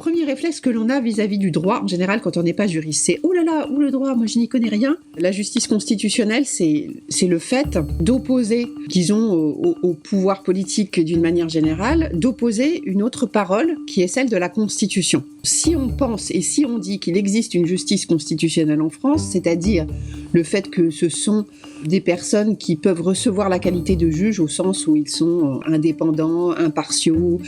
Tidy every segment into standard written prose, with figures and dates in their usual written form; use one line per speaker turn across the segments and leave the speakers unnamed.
premier réflexe que l'on a vis-à-vis du droit, en général, quand on n'est pas juriste, c'est « Oh là là, où le droit, moi je n'y connais rien ». La justice constitutionnelle, c'est le fait d'opposer, disons, au pouvoir politique d'une manière générale, d'opposer une autre parole qui est celle de la Constitution. Si on pense et si on dit qu'il existe une justice constitutionnelle en France, c'est-à-dire le fait que ce sont des personnes qui peuvent recevoir la qualité de juge au sens où ils sont indépendants, impartiaux,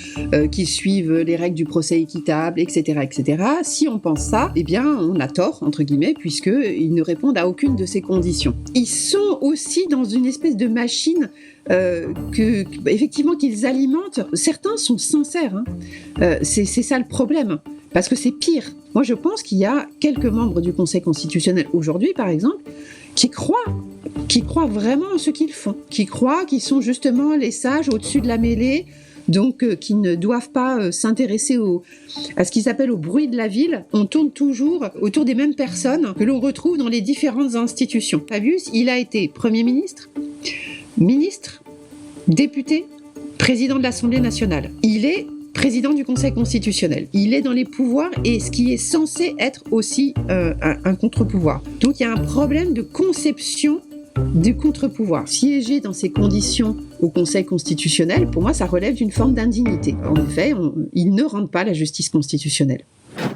qui suivent les règles du procès équitable, etc., etc. Si on pense ça, eh bien, on a tort, entre guillemets, puisqu'ils ne répondent à aucune de ces conditions. Ils sont aussi dans une espèce de machine effectivement, qu'ils alimentent. Certains sont sincères, hein. C'est ça le problème. Parce que c'est pire. Moi, je pense qu'il y a quelques membres du Conseil constitutionnel aujourd'hui, par exemple, qui croient vraiment en ce qu'ils font, qui croient qu'ils sont justement les sages au-dessus de la mêlée, donc qui ne doivent pas s'intéresser à ce qu'ils appellent au bruit de la ville. On tourne toujours autour des mêmes personnes que l'on retrouve dans les différentes institutions. Fabius, il a été Premier ministre, ministre, député, président de l'Assemblée nationale. Il est président du Conseil constitutionnel. Il est dans les pouvoirs et ce qui est censé être aussi un contre-pouvoir. Donc il y a un problème de conception du contre-pouvoir. Siéger dans ces conditions au Conseil constitutionnel, pour moi, ça relève d'une forme d'indignité. En effet, il ne rend pas la justice constitutionnelle.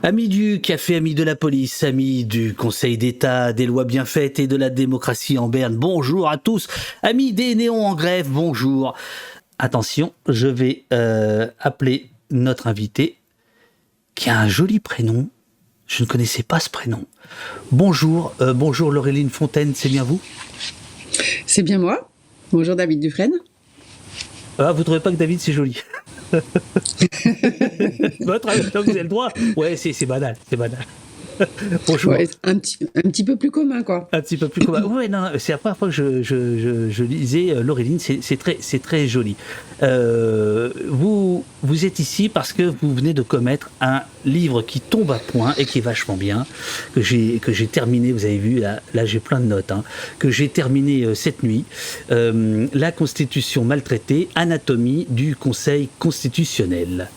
Amis du café, amis de la police, amis du Conseil d'État, des lois bien faites et de la démocratie en berne, bonjour à tous. Amis des néons en grève, bonjour. Attention, je vais appeler notre invité qui a un joli prénom. Je ne connaissais pas ce prénom. Bonjour Laureline Fontaine, c'est bien vous ?
C'est bien moi. Bonjour David Dufresne.
Ah, vous ne trouvez pas que David c'est joli ? Votre avis, vous avez le droit. Ouais, c'est banal, c'est banal. Bonjour. Ouais,
un petit peu plus commun, quoi.
Un petit peu plus commun. Ouais, non, c'est la première fois que je lisais Laureline, c'est très joli. Vous êtes ici parce que vous venez de commettre un livre qui tombe à point et qui est vachement bien, que j'ai terminé, vous avez vu, là j'ai plein de notes, hein, que j'ai terminé cette nuit. La Constitution maltraitée, anatomie du Conseil constitutionnel.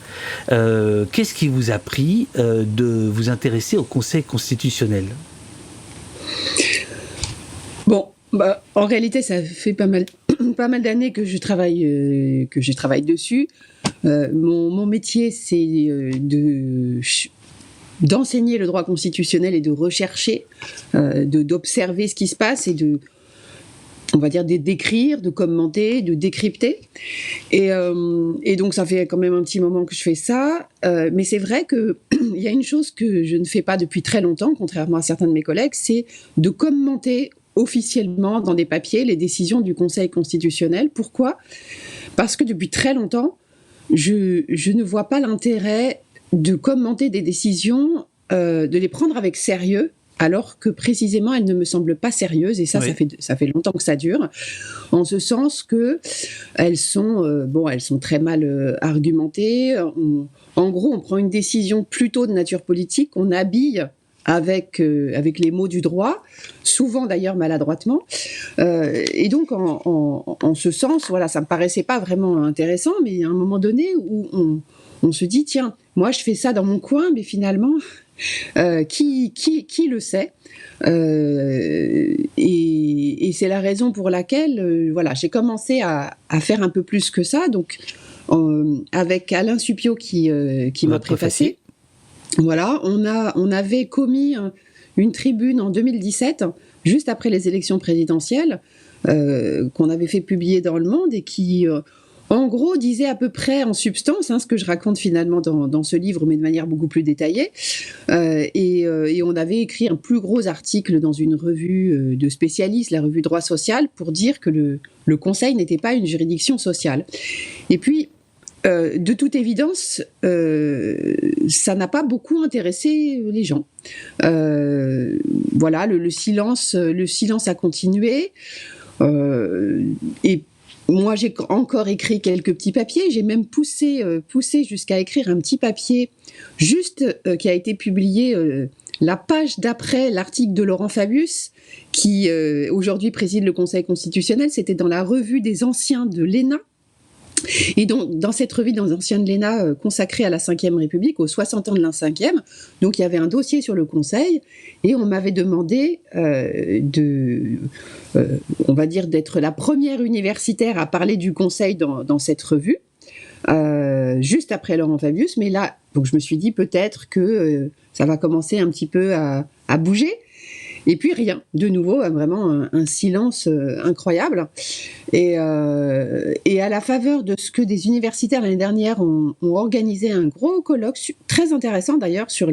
Qu'est-ce qui vous a pris de vous intéresser au Conseil constitutionnel ?
Bon, en réalité, ça fait pas mal d'années que je travaille dessus. Mon métier, c'est d'enseigner le droit constitutionnel et de rechercher, d'observer ce qui se passe et on va dire d'écrire, de commenter, de décrypter. Et donc, ça fait quand même un petit moment que je fais ça. Mais c'est vrai qu'il y a une chose que je ne fais pas depuis très longtemps, contrairement à certains de mes collègues, c'est de commenter officiellement dans des papiers les décisions du Conseil constitutionnel. Pourquoi ? Parce que depuis très longtemps, je ne vois pas l'intérêt de commenter des décisions, de les prendre avec sérieux, alors que précisément elles ne me semblent pas sérieuses, et ça, oui. ça fait longtemps que ça dure, en ce sens que elles sont très mal argumentées. En gros, on prend une décision plutôt de nature politique, on habille avec les mots du droit, souvent d'ailleurs maladroitement, et donc en ce sens, voilà, ça me paraissait pas vraiment intéressant, mais à un moment donné où on se dit, tiens, moi je fais ça dans mon coin, mais finalement, qui le sait, et c'est la raison pour laquelle voilà, j'ai commencé à faire un peu plus que ça, donc avec Alain Supiot qui m'a préfacé. Voilà, on avait commis une tribune en 2017, juste après les élections présidentielles, qu'on avait fait publier dans Le Monde et qui, en gros, disait à peu près en substance ce que je raconte finalement dans ce livre, mais de manière beaucoup plus détaillée. Et on avait écrit un plus gros article dans une revue de spécialistes, la revue Droit Social, pour dire que le Conseil n'était pas une juridiction sociale. Et puis, de toute évidence, ça n'a pas beaucoup intéressé les gens. Voilà, le silence a continué. Et moi, j'ai encore écrit quelques petits papiers. J'ai même poussé jusqu'à écrire un petit papier juste qui a été publié la page d'après l'article de Laurent Fabius, qui aujourd'hui préside le Conseil constitutionnel. C'était dans la revue des anciens de l'ENA. Et donc, dans cette revue dans Ancienne Léna consacrée à la Ve République, aux 60 ans de la Ve, donc il y avait un dossier sur le Conseil, et on m'avait demandé on va dire, d'être la première universitaire à parler du Conseil dans cette revue, juste après Laurent Fabius. Mais là, donc je me suis dit peut-être que ça va commencer un petit peu à bouger. Et puis rien, de nouveau, vraiment un silence incroyable. Et à la faveur de ce que des universitaires l'année dernière ont organisé un gros colloque, très intéressant d'ailleurs, sur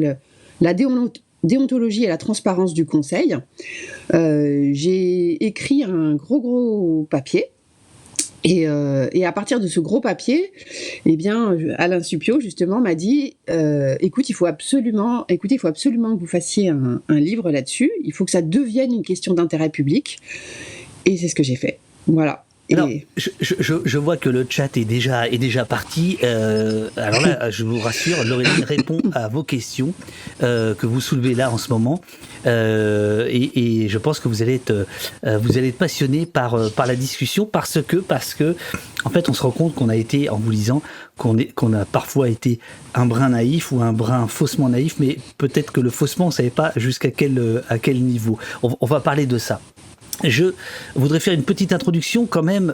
la déontologie et la transparence du Conseil, j'ai écrit un gros papier. Et à partir de ce gros papier, eh bien, Alain Supiot, justement, m'a dit écoute, il faut absolument que vous fassiez un livre là-dessus. Il faut que ça devienne une question d'intérêt public. Et c'est ce que j'ai fait. Voilà.
Alors, je vois que le chat est déjà parti. Alors là, je vous rassure, Laureline répond à vos questions que vous soulevez là en ce moment. Et je pense que vous allez être passionné par la discussion parce que en fait on se rend compte qu'on a été, en vous lisant, qu'on a parfois été un brin naïf ou un brin faussement naïf, mais peut-être que le faussement on savait pas jusqu'à quel niveau. On va parler de ça. Je voudrais faire une petite introduction quand même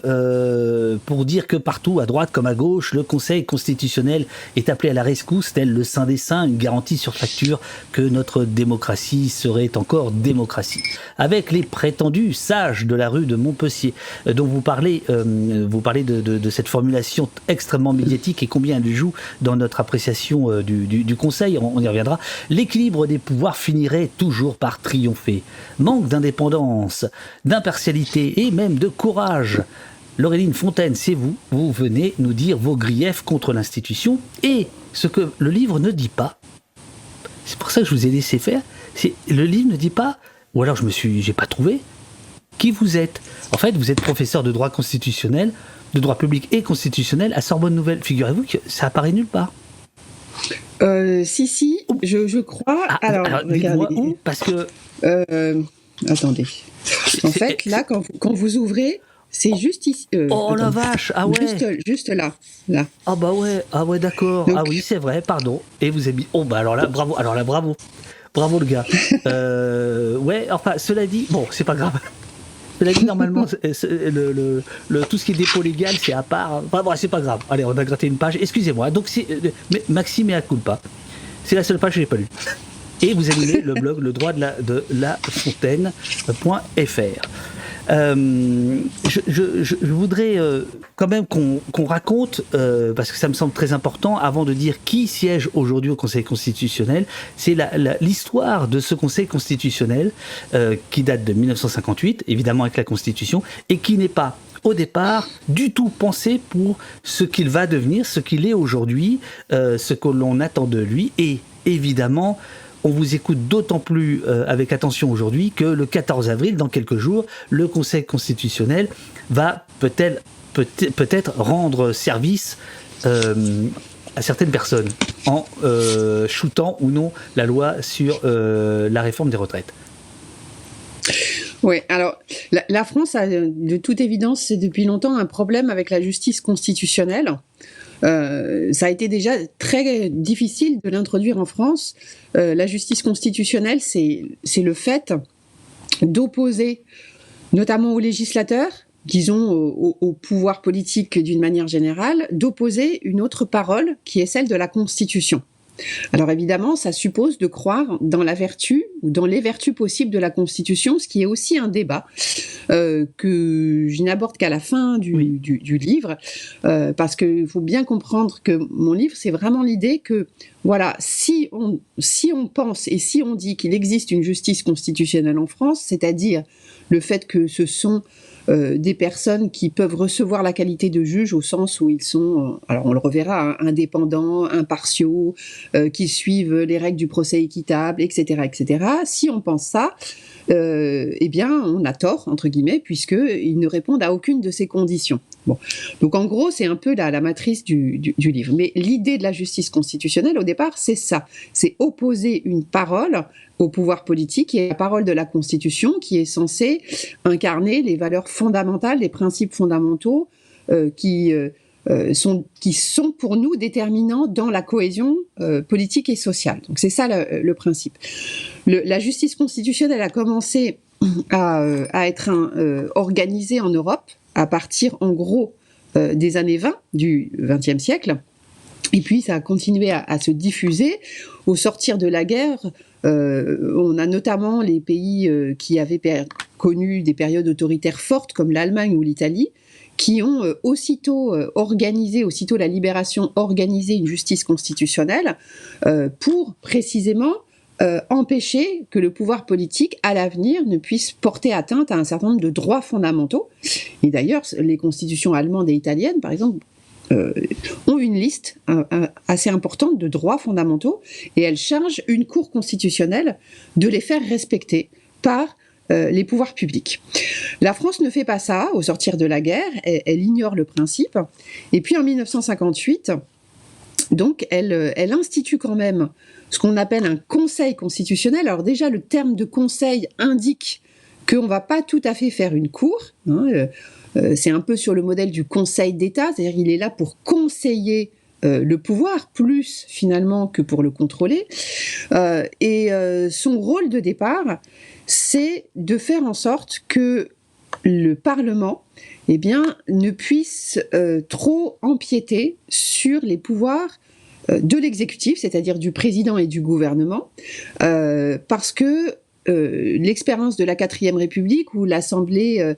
pour dire que partout, à droite comme à gauche, le Conseil constitutionnel est appelé à la rescousse, tel le saint des saints, une garantie sur facture que notre démocratie serait encore démocratie. Avec les prétendus sages de la rue de Montpensier, dont vous parlez de cette formulation extrêmement médiatique et combien elle joue dans notre appréciation du Conseil, on y reviendra. L'équilibre des pouvoirs finirait toujours par triompher. Manque d'indépendance, d'impartialité et même de courage. Laureline Fontaine, c'est vous venez nous dire vos griefs contre l'institution et ce que le livre ne dit pas. C'est pour ça que je vous ai laissé faire. Le livre ne dit pas, ou alors j'ai pas trouvé, qui vous êtes. En fait, vous êtes professeur de droit constitutionnel, de droit public et constitutionnel à Sorbonne Nouvelle. Figurez-vous que ça apparaît nulle part.
Si, je crois. Alors
dites-moi où, parce que...
Attendez. En fait, là, quand vous ouvrez, c'est juste ici.
La vache, ah ouais.
Juste là.
Ah bah ouais, d'accord. Donc, ah oui, c'est vrai, pardon. Et vous avez mis. Oh bah alors là, bravo. Bravo le gars. Ouais, enfin, cela dit, bon, c'est pas grave. Cela dit, normalement, tout ce qui est dépôt légal, c'est à part. Enfin, bon, c'est pas grave. Allez, on a gratté une page. Excusez-moi. Donc, Maxime mea culpa. C'est la seule page que j'ai pas lue. Et vous animez le blog le droit de la fontaine.fr. Je voudrais quand même qu'on raconte, parce que ça me semble très important, avant de dire qui siège aujourd'hui au Conseil constitutionnel, c'est l'histoire de ce Conseil constitutionnel qui date de 1958, évidemment avec la Constitution, et qui n'est pas au départ du tout pensé pour ce qu'il va devenir, ce qu'il est aujourd'hui, ce que l'on attend de lui, et évidemment... On vous écoute d'autant plus avec attention aujourd'hui que le 14 avril, dans quelques jours, le Conseil constitutionnel va peut-être rendre service à certaines personnes en shootant ou non la loi sur la réforme des retraites.
Oui, alors la France a de toute évidence, c'est depuis longtemps un problème avec la justice constitutionnelle. Ça a été déjà très difficile de l'introduire en France. La justice constitutionnelle, c'est le fait d'opposer, notamment aux législateurs, disons au pouvoir politique d'une manière générale, d'opposer une autre parole qui est celle de la Constitution. Alors évidemment, ça suppose de croire dans la vertu ou dans les vertus possibles de la Constitution, ce qui est aussi un débat que je n'aborde qu'à la fin du livre, parce qu'il faut bien comprendre que mon livre, c'est vraiment l'idée que, voilà, si on pense et si on dit qu'il existe une justice constitutionnelle en France, c'est-à-dire le fait que ce sont des personnes qui peuvent recevoir la qualité de juge au sens où ils sont, alors on le reverra, indépendants, impartiaux, qui suivent les règles du procès équitable, etc., etc. Si on pense ça, eh bien, on a tort, entre guillemets, puisqu'ils ne répondent à aucune de ces conditions. Bon. Donc en gros, c'est un peu la matrice du livre. Mais l'idée de la justice constitutionnelle, au départ, c'est ça. C'est opposer une parole au pouvoir politique, qui est la parole de la Constitution, qui est censée incarner les valeurs fondamentales, les principes fondamentaux qui qui sont pour nous déterminants dans la cohésion politique et sociale. Donc c'est ça le principe. La justice constitutionnelle a commencé à être organisée en Europe à partir, en gros, des années 20 du XXe siècle. Et puis ça a continué à se diffuser. Au sortir de la guerre, on a notamment les pays qui avaient connu des périodes autoritaires fortes, comme l'Allemagne ou l'Italie, qui ont aussitôt la libération, organisé une justice constitutionnelle pour précisément empêcher que le pouvoir politique, à l'avenir, ne puisse porter atteinte à un certain nombre de droits fondamentaux. Et d'ailleurs, les constitutions allemandes et italiennes, par exemple, ont une liste assez importante de droits fondamentaux, et elles chargent une cour constitutionnelle de les faire respecter par les pouvoirs publics. La France ne fait pas ça au sortir de la guerre, elle ignore le principe, et puis en 1958, donc elle institue quand même ce qu'on appelle un conseil constitutionnel. Alors déjà, le terme de conseil indique qu'on ne va pas tout à fait faire une cour, c'est un peu sur le modèle du Conseil d'État, c'est-à-dire qu'il est là pour conseiller le pouvoir, plus finalement que pour le contrôler. Son rôle de départ, c'est de faire en sorte que le Parlement ne puisse trop empiéter sur les pouvoirs de l'exécutif, c'est-à-dire du président et du gouvernement, parce que l'expérience de la 4e République, où l'Assemblée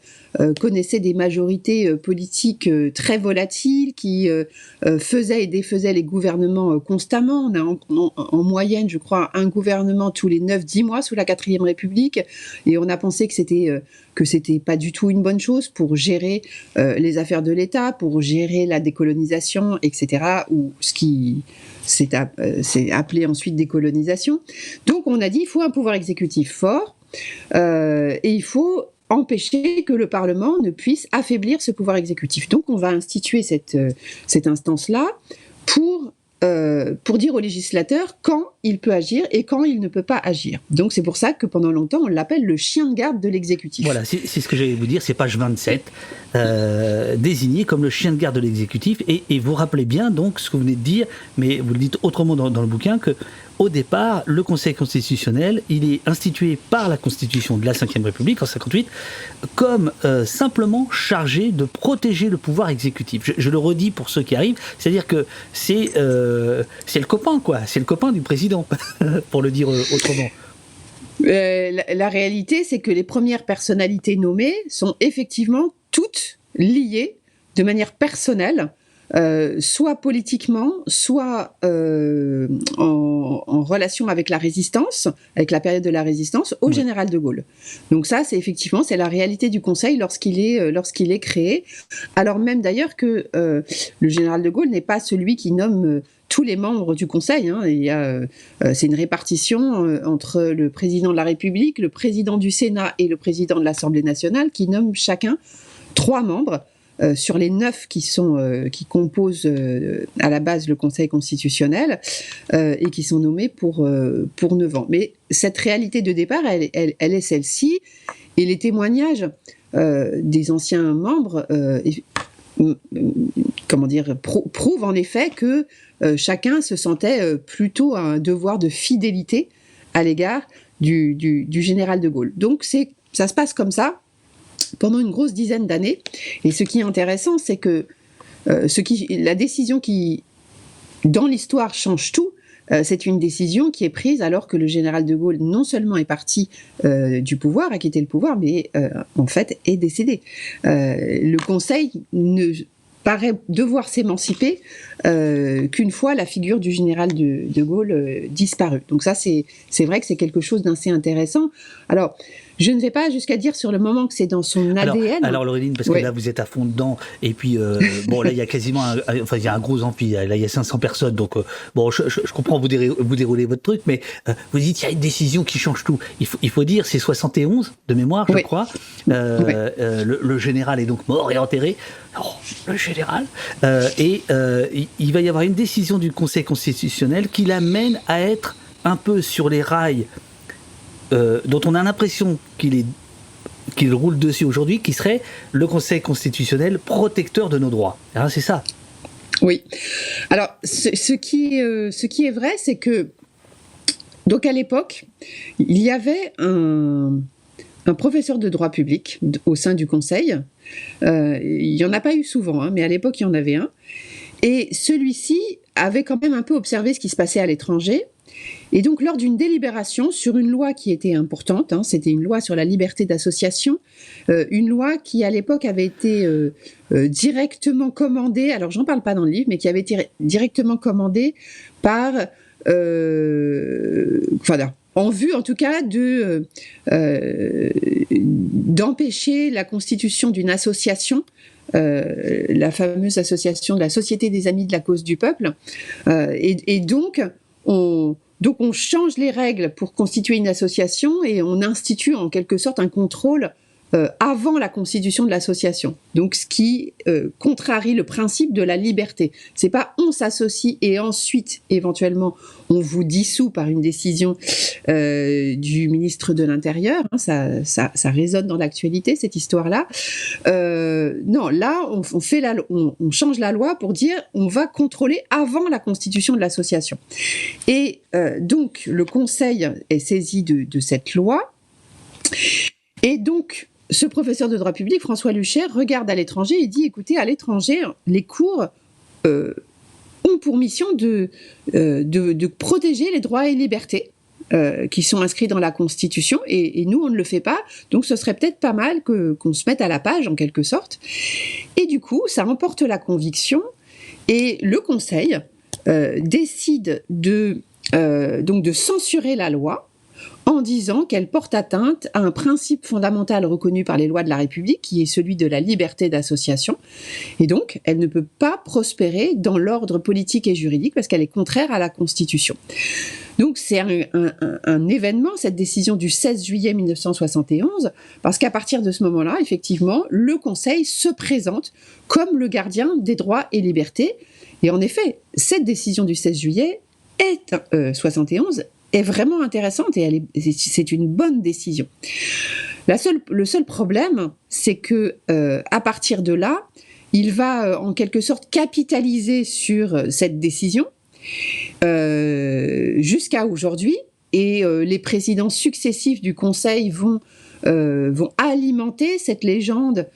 connaissait des majorités politiques très volatiles, qui faisaient et défaisaient les gouvernements constamment. On a en moyenne, je crois, un gouvernement tous les 9-10 mois sous la 4e République, et on a pensé que c'était pas du tout une bonne chose pour gérer les affaires de l'État, pour gérer la décolonisation, etc., ou ce qui c'est appelé ensuite décolonisation. Donc on a dit il faut un pouvoir exécutif fort et il faut empêcher que le Parlement ne puisse affaiblir ce pouvoir exécutif. Donc on va instituer cette instance-là pour dire au législateur quand il peut agir et quand il ne peut pas agir. Donc c'est pour ça que pendant longtemps on l'appelle le chien de garde de l'exécutif.
Voilà, c'est ce que j'allais vous dire, c'est page 27, désigné comme le chien de garde de l'exécutif, et vous rappelez bien donc ce que vous venez de dire, mais vous le dites autrement dans le bouquin, que au départ, le Conseil constitutionnel, il est institué par la Constitution de la Ve République en 58 comme simplement chargé de protéger le pouvoir exécutif. Je le redis pour ceux qui arrivent, c'est-à-dire que c'est le copain, quoi. C'est le copain du président, pour le dire autrement.
La réalité, c'est que les premières personnalités nommées sont effectivement toutes liées de manière personnelle, soit politiquement, soit en relation avec la résistance, avec la période de la résistance, au général de Gaulle. Donc ça, c'est la réalité du Conseil lorsqu'il est créé. Alors même d'ailleurs que le général de Gaulle n'est pas celui qui nomme tous les membres du Conseil. C'est une répartition entre le président de la République, le président du Sénat et le président de l'Assemblée nationale, qui nomment chacun 3 membres. Sur les 9 qui composent à la base le Conseil constitutionnel et qui sont nommés pour 9 ans. Mais cette réalité de départ, elle est celle-ci, et les témoignages des anciens membres prouvent en effet que chacun se sentait plutôt un devoir de fidélité à l'égard du général de Gaulle. Donc ça se passe comme ça pendant une grosse dizaine d'années. Et ce qui est intéressant, c'est que la décision qui, dans l'histoire, change tout, c'est une décision qui est prise alors que le général de Gaulle non seulement est parti du pouvoir, a quitté le pouvoir, mais en fait est décédé. Le Conseil ne paraît devoir s'émanciper qu'une fois la figure du général de Gaulle disparue. Donc ça, c'est vrai que c'est quelque chose d'assez intéressant. Alors, je ne vais pas jusqu'à dire sur le moment que c'est dans son ADN.
Alors Laureline, parce que là vous êtes à fond dedans, et puis là il y a quasiment il y a un gros amphi, là il y a 500 personnes, donc je comprends vous déroulez votre truc, mais vous dites il y a une décision qui change tout. Il faut dire c'est 71 de mémoire, je crois. Le général est donc mort et enterré. Le général. Il va y avoir une décision du Conseil constitutionnel qui l'amène à être un peu sur les rails dont on a l'impression qu'il roule dessus aujourd'hui, qui serait le Conseil constitutionnel protecteur de nos droits. Alors, c'est ça.
Oui. Alors, ce qui est vrai, c'est que, donc à l'époque, il y avait un professeur de droit public au sein du Conseil. Il n'y en a pas eu souvent, hein, mais à l'époque, il y en avait un. Et celui-ci avait quand même un peu observé ce qui se passait à l'étranger. Et donc, lors d'une délibération sur une loi qui était importante, hein, c'était une loi sur la liberté d'association, une loi qui, à l'époque, avait été directement commandée, alors j'en parle pas dans le livre, mais qui avait été directement commandée par... en vue, en tout cas, d'empêcher la constitution d'une association, la fameuse association de la Société des Amis de la Cause du Peuple. Et donc, on change les règles pour constituer une association et on institue en quelque sorte un contrôle avant la constitution de l'association. Donc, ce qui contrarie le principe de la liberté. C'est pas on s'associe et ensuite, éventuellement, on vous dissout par une décision du ministre de l'Intérieur. Hein, ça résonne dans l'actualité, cette histoire-là. Non, là, on change la loi pour dire on va contrôler avant la constitution de l'association. Et donc, le Conseil est saisi de cette loi. Et donc, ce professeur de droit public, François Luchaire, regarde à l'étranger et dit, écoutez, à l'étranger, les cours ont pour mission de protéger les droits et libertés qui sont inscrits dans la Constitution, et nous, on ne le fait pas, donc ce serait peut-être pas mal qu'on se mette à la page, en quelque sorte. Et du coup, ça emporte la conviction, et le Conseil décide donc de censurer la loi, en disant qu'elle porte atteinte à un principe fondamental reconnu par les lois de la République, qui est celui de la liberté d'association. Et donc, elle ne peut pas prospérer dans l'ordre politique et juridique parce qu'elle est contraire à la Constitution. Donc, c'est un événement, cette décision du 16 juillet 1971, parce qu'à partir de ce moment-là, effectivement, le Conseil se présente comme le gardien des droits et libertés. Et en effet, cette décision du 16 juillet 71 est vraiment intéressante et c'est une bonne décision. Le seul problème, c'est que à partir de là, il va en quelque sorte capitaliser sur cette décision jusqu'à aujourd'hui, et les présidents successifs du Conseil vont alimenter cette légende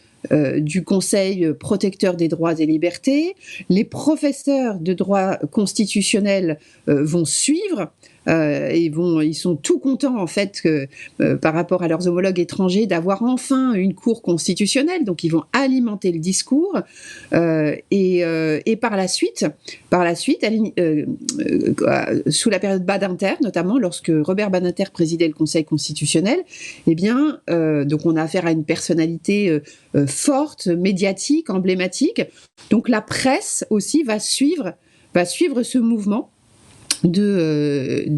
du Conseil protecteur des droits et libertés. Les professeurs de droit constitutionnel vont suivre. Ils sont tout contents en fait par rapport à leurs homologues étrangers d'avoir enfin une cour constitutionnelle, donc ils vont alimenter le discours et par la suite, sous la période Badinter notamment, lorsque Robert Badinter présidait le Conseil constitutionnel, eh bien donc on a affaire à une personnalité forte, médiatique, emblématique. Donc la presse aussi va suivre ce mouvement d'idées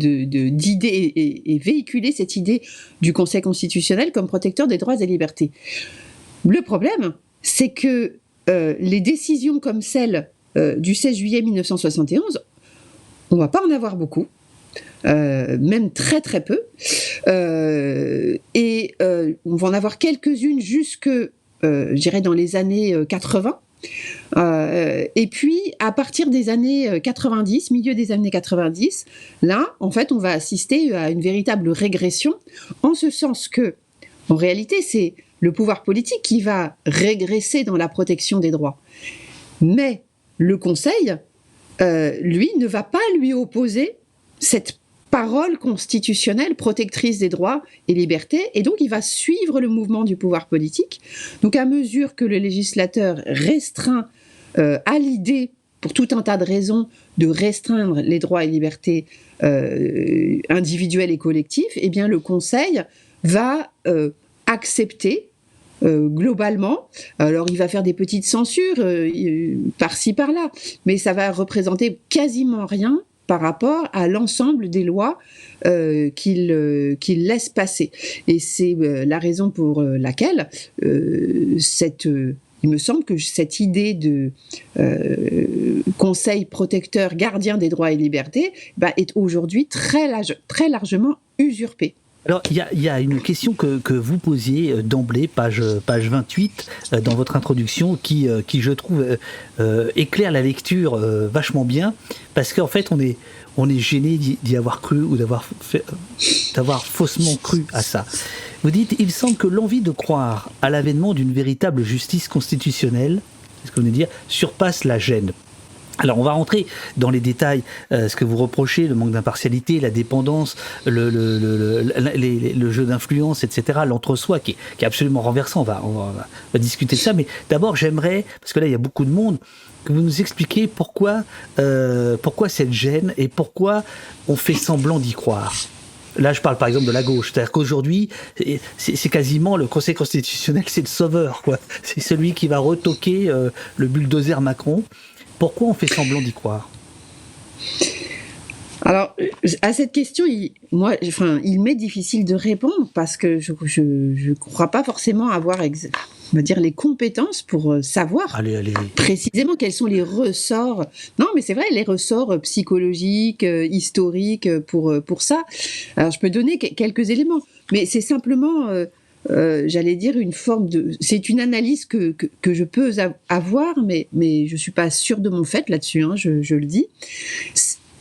et véhiculer cette idée du Conseil constitutionnel comme protecteur des droits et libertés. Le problème, c'est que les décisions comme celle du 16 juillet 1971, on ne va pas en avoir beaucoup, même très très peu, et on va en avoir quelques-unes jusque, je dirais, dans les années 80. Et puis, à partir des années 90, milieu des années 90, là, en fait, on va assister à une véritable régression, en ce sens que, en réalité, c'est le pouvoir politique qui va régresser dans la protection des droits. Mais le Conseil, lui, ne va pas lui opposer cette parole constitutionnelle protectrice des droits et libertés, et donc il va suivre le mouvement du pouvoir politique. Donc à mesure que le législateur restreint à l'idée, pour tout un tas de raisons, de restreindre les droits et libertés individuels et collectifs, eh bien le Conseil va accepter globalement. Alors il va faire des petites censures par-ci par-là, mais ça va représenter quasiment rien par rapport à l'ensemble des lois qu'il laisse passer. Et c'est la raison pour laquelle il me semble que cette idée de conseil protecteur, gardien des droits et libertés, est aujourd'hui très largement usurpée.
Alors, il y a une question que vous posiez d'emblée, page 28, dans votre introduction, qui je trouve, éclaire la lecture vachement bien, parce qu'en fait, on est gêné d'y avoir cru ou d'avoir faussement cru à ça. Vous dites, il semble que l'envie de croire à l'avènement d'une véritable justice constitutionnelle, c'est ce que vous venez de dire, surpasse la gêne. Alors on va rentrer dans les détails, ce que vous reprochez, le manque d'impartialité, la dépendance, le jeu d'influence, etc., l'entre-soi qui est absolument renversant, on va discuter de ça, mais d'abord j'aimerais, parce que là il y a beaucoup de monde, que vous nous expliquiez pourquoi cette gêne et pourquoi on fait semblant d'y croire. Là, je parle par exemple de la gauche. C'est-à-dire qu'aujourd'hui, c'est quasiment le Conseil constitutionnel, c'est le sauveur, quoi. C'est celui qui va retoquer le bulldozer Macron. Pourquoi on fait semblant d'y croire ?
Alors, à cette question, il m'est difficile de répondre parce que je ne crois pas forcément avoir on va dire les compétences pour savoir précisément quels sont les ressorts. Non, mais c'est vrai, les ressorts psychologiques, historiques pour ça. Alors, je peux donner quelques éléments, mais c'est simplement... j'allais dire c'est une analyse que je peux avoir, mais je suis pas sûre de mon fait là-dessus, hein, je le dis.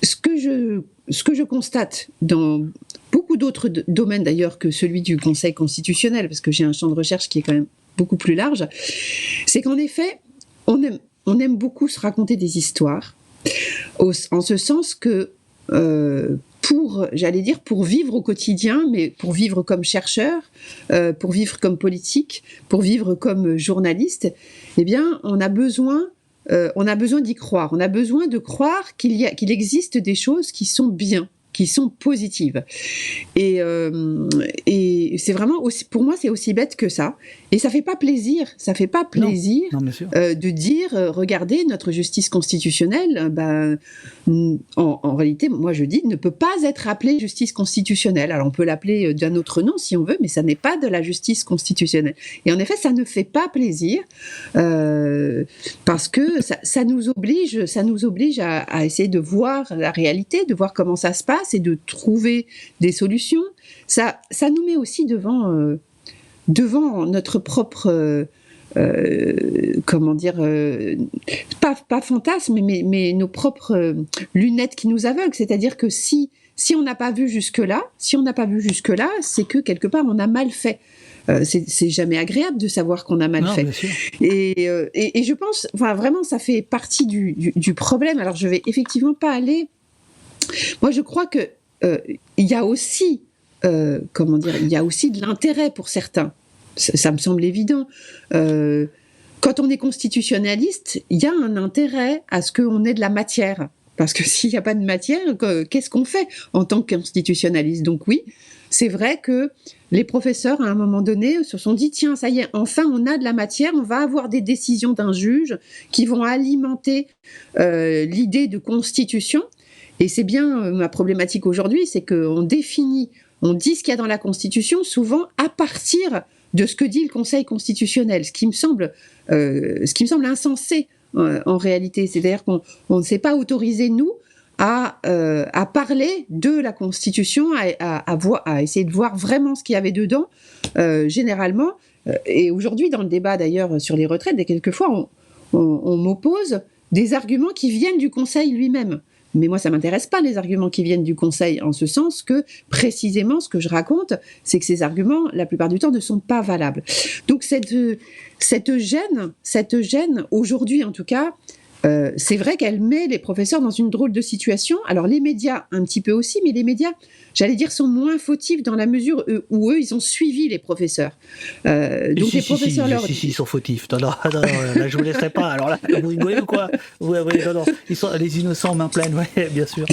Ce que je constate dans beaucoup d'autres domaines d'ailleurs que celui du Conseil constitutionnel, parce que j'ai un champ de recherche qui est quand même beaucoup plus large, c'est qu'en effet, on aime beaucoup se raconter des histoires, en ce sens que pour vivre au quotidien, mais pour vivre comme chercheur, pour vivre comme politique, pour vivre comme journaliste, eh bien, on a besoin d'y croire. On a besoin de croire qu'il existe des choses qui sont bien, qui sont positives. Et c'est vraiment pour moi, c'est aussi bête que ça. Et ça fait pas plaisir. Non, de dire, regardez, notre justice constitutionnelle, en réalité, moi je dis, ne peut pas être appelée justice constitutionnelle. Alors on peut l'appeler d'un autre nom si on veut, mais ça n'est pas de la justice constitutionnelle. Et en effet, ça ne fait pas plaisir parce que ça nous oblige à essayer de voir la réalité, de voir comment ça se passe et de trouver des solutions. Ça nous met aussi devant notre propre pas fantasme, mais nos propres lunettes qui nous aveuglent. C'est-à-dire que si on n'a pas vu jusque-là, c'est que quelque part on a mal fait. C'est jamais agréable de savoir qu'on a mal fait. Bien sûr. Et je pense, vraiment, ça fait partie du problème. Alors je vais effectivement pas aller. Moi, je crois que il y a aussi de l'intérêt pour certains. Ça me semble évident. Quand on est constitutionnaliste, il y a un intérêt à ce qu'on ait de la matière. Parce que s'il n'y a pas de matière, qu'est-ce qu'on fait en tant que constitutionnaliste ? Donc oui, c'est vrai que les professeurs, à un moment donné, se sont dit, tiens, ça y est, enfin on a de la matière, on va avoir des décisions d'un juge qui vont alimenter l'idée de constitution. Et c'est bien ma problématique aujourd'hui, c'est qu'on dit ce qu'il y a dans la Constitution, souvent à partir de ce que dit le Conseil constitutionnel, ce qui me semble insensé en réalité. C'est-à-dire qu'on ne s'est pas autorisé, nous, à parler de la Constitution, à essayer de voir vraiment ce qu'il y avait dedans, généralement. Et aujourd'hui, dans le débat d'ailleurs sur les retraites, quelquefois, on m'oppose des arguments qui viennent du Conseil lui-même. Mais moi, ça m'intéresse pas les arguments qui viennent du Conseil, en ce sens que, précisément, ce que je raconte, c'est que ces arguments, la plupart du temps, ne sont pas valables. Donc cette gêne, aujourd'hui en tout cas, c'est vrai qu'elle met les professeurs dans une drôle de situation. Alors les médias, un petit peu aussi, mais les médias, j'allais dire, sont moins fautifs dans la mesure où eux, ils ont suivi les professeurs. Donc les professeurs
ils sont fautifs. Non, là, je vous laisserai pas. Alors là, vous rigolez ou quoi ? Non, ils sont les innocents mains pleines, ouais, bien sûr.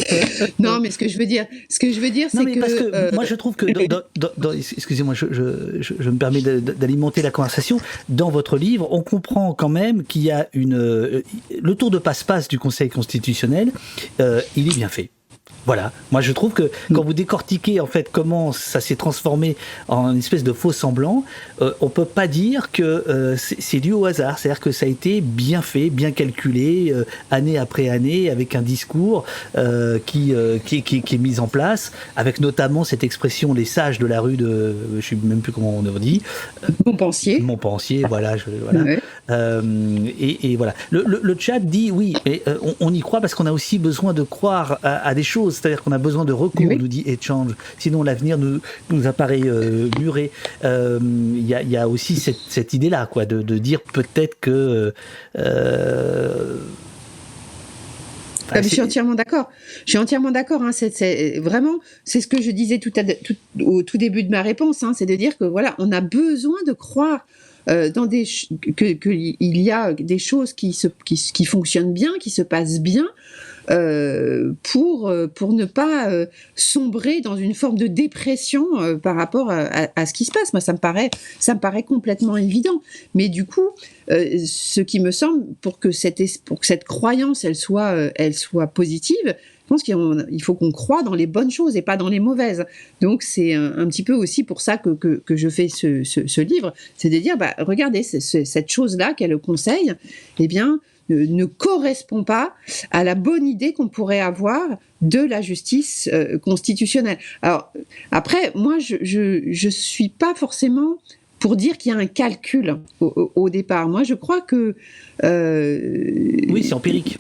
Non, mais ce que je veux dire, c'est que...
Parce que moi, je trouve que... excusez-moi, je me permets d'alimenter la conversation. Dans votre livre, on comprend quand même qu'il y a le tour de passe-passe du Conseil constitutionnel, il est bien fait. Voilà, moi je trouve que quand vous décortiquez en fait comment ça s'est transformé en une espèce de faux semblant, on peut pas dire que c'est dû au hasard, c'est-à-dire que ça a été bien fait, bien calculé, année après année, avec un discours qui est mis en place, avec notamment cette expression les sages de la rue de, je sais même plus comment on dit, Montpensier, voilà, voilà. Ouais. Et voilà, le chat dit oui, mais on y croit parce qu'on a aussi besoin de croire à des choses. C'est-à-dire qu'on a besoin de recours, nous dit Échange. Sinon, l'avenir nous apparaît muré. Il y a aussi cette idée-là, quoi, de dire peut-être que...
je suis entièrement d'accord. Hein. Vraiment, c'est ce que je disais au tout début de ma réponse. Hein, c'est de dire que voilà, on a besoin de croire dans qu'il y a des choses qui fonctionnent bien, qui se passent bien. Pour ne pas sombrer dans une forme de dépression par rapport à ce qui se passe. Moi, ça me paraît complètement évident. Mais du coup, ce qui me semble, pour que cette croyance elle soit positive, je pense qu'il faut qu'on croie dans les bonnes choses et pas dans les mauvaises. Donc c'est un petit peu aussi pour ça que je fais ce livre, c'est de dire regardez, cette chose-là qu'est le conseil, eh bien ne correspond pas à la bonne idée qu'on pourrait avoir de la justice constitutionnelle. Alors après, moi je suis pas forcément pour dire qu'il y a un calcul au départ. Moi je crois que
oui, c'est empirique.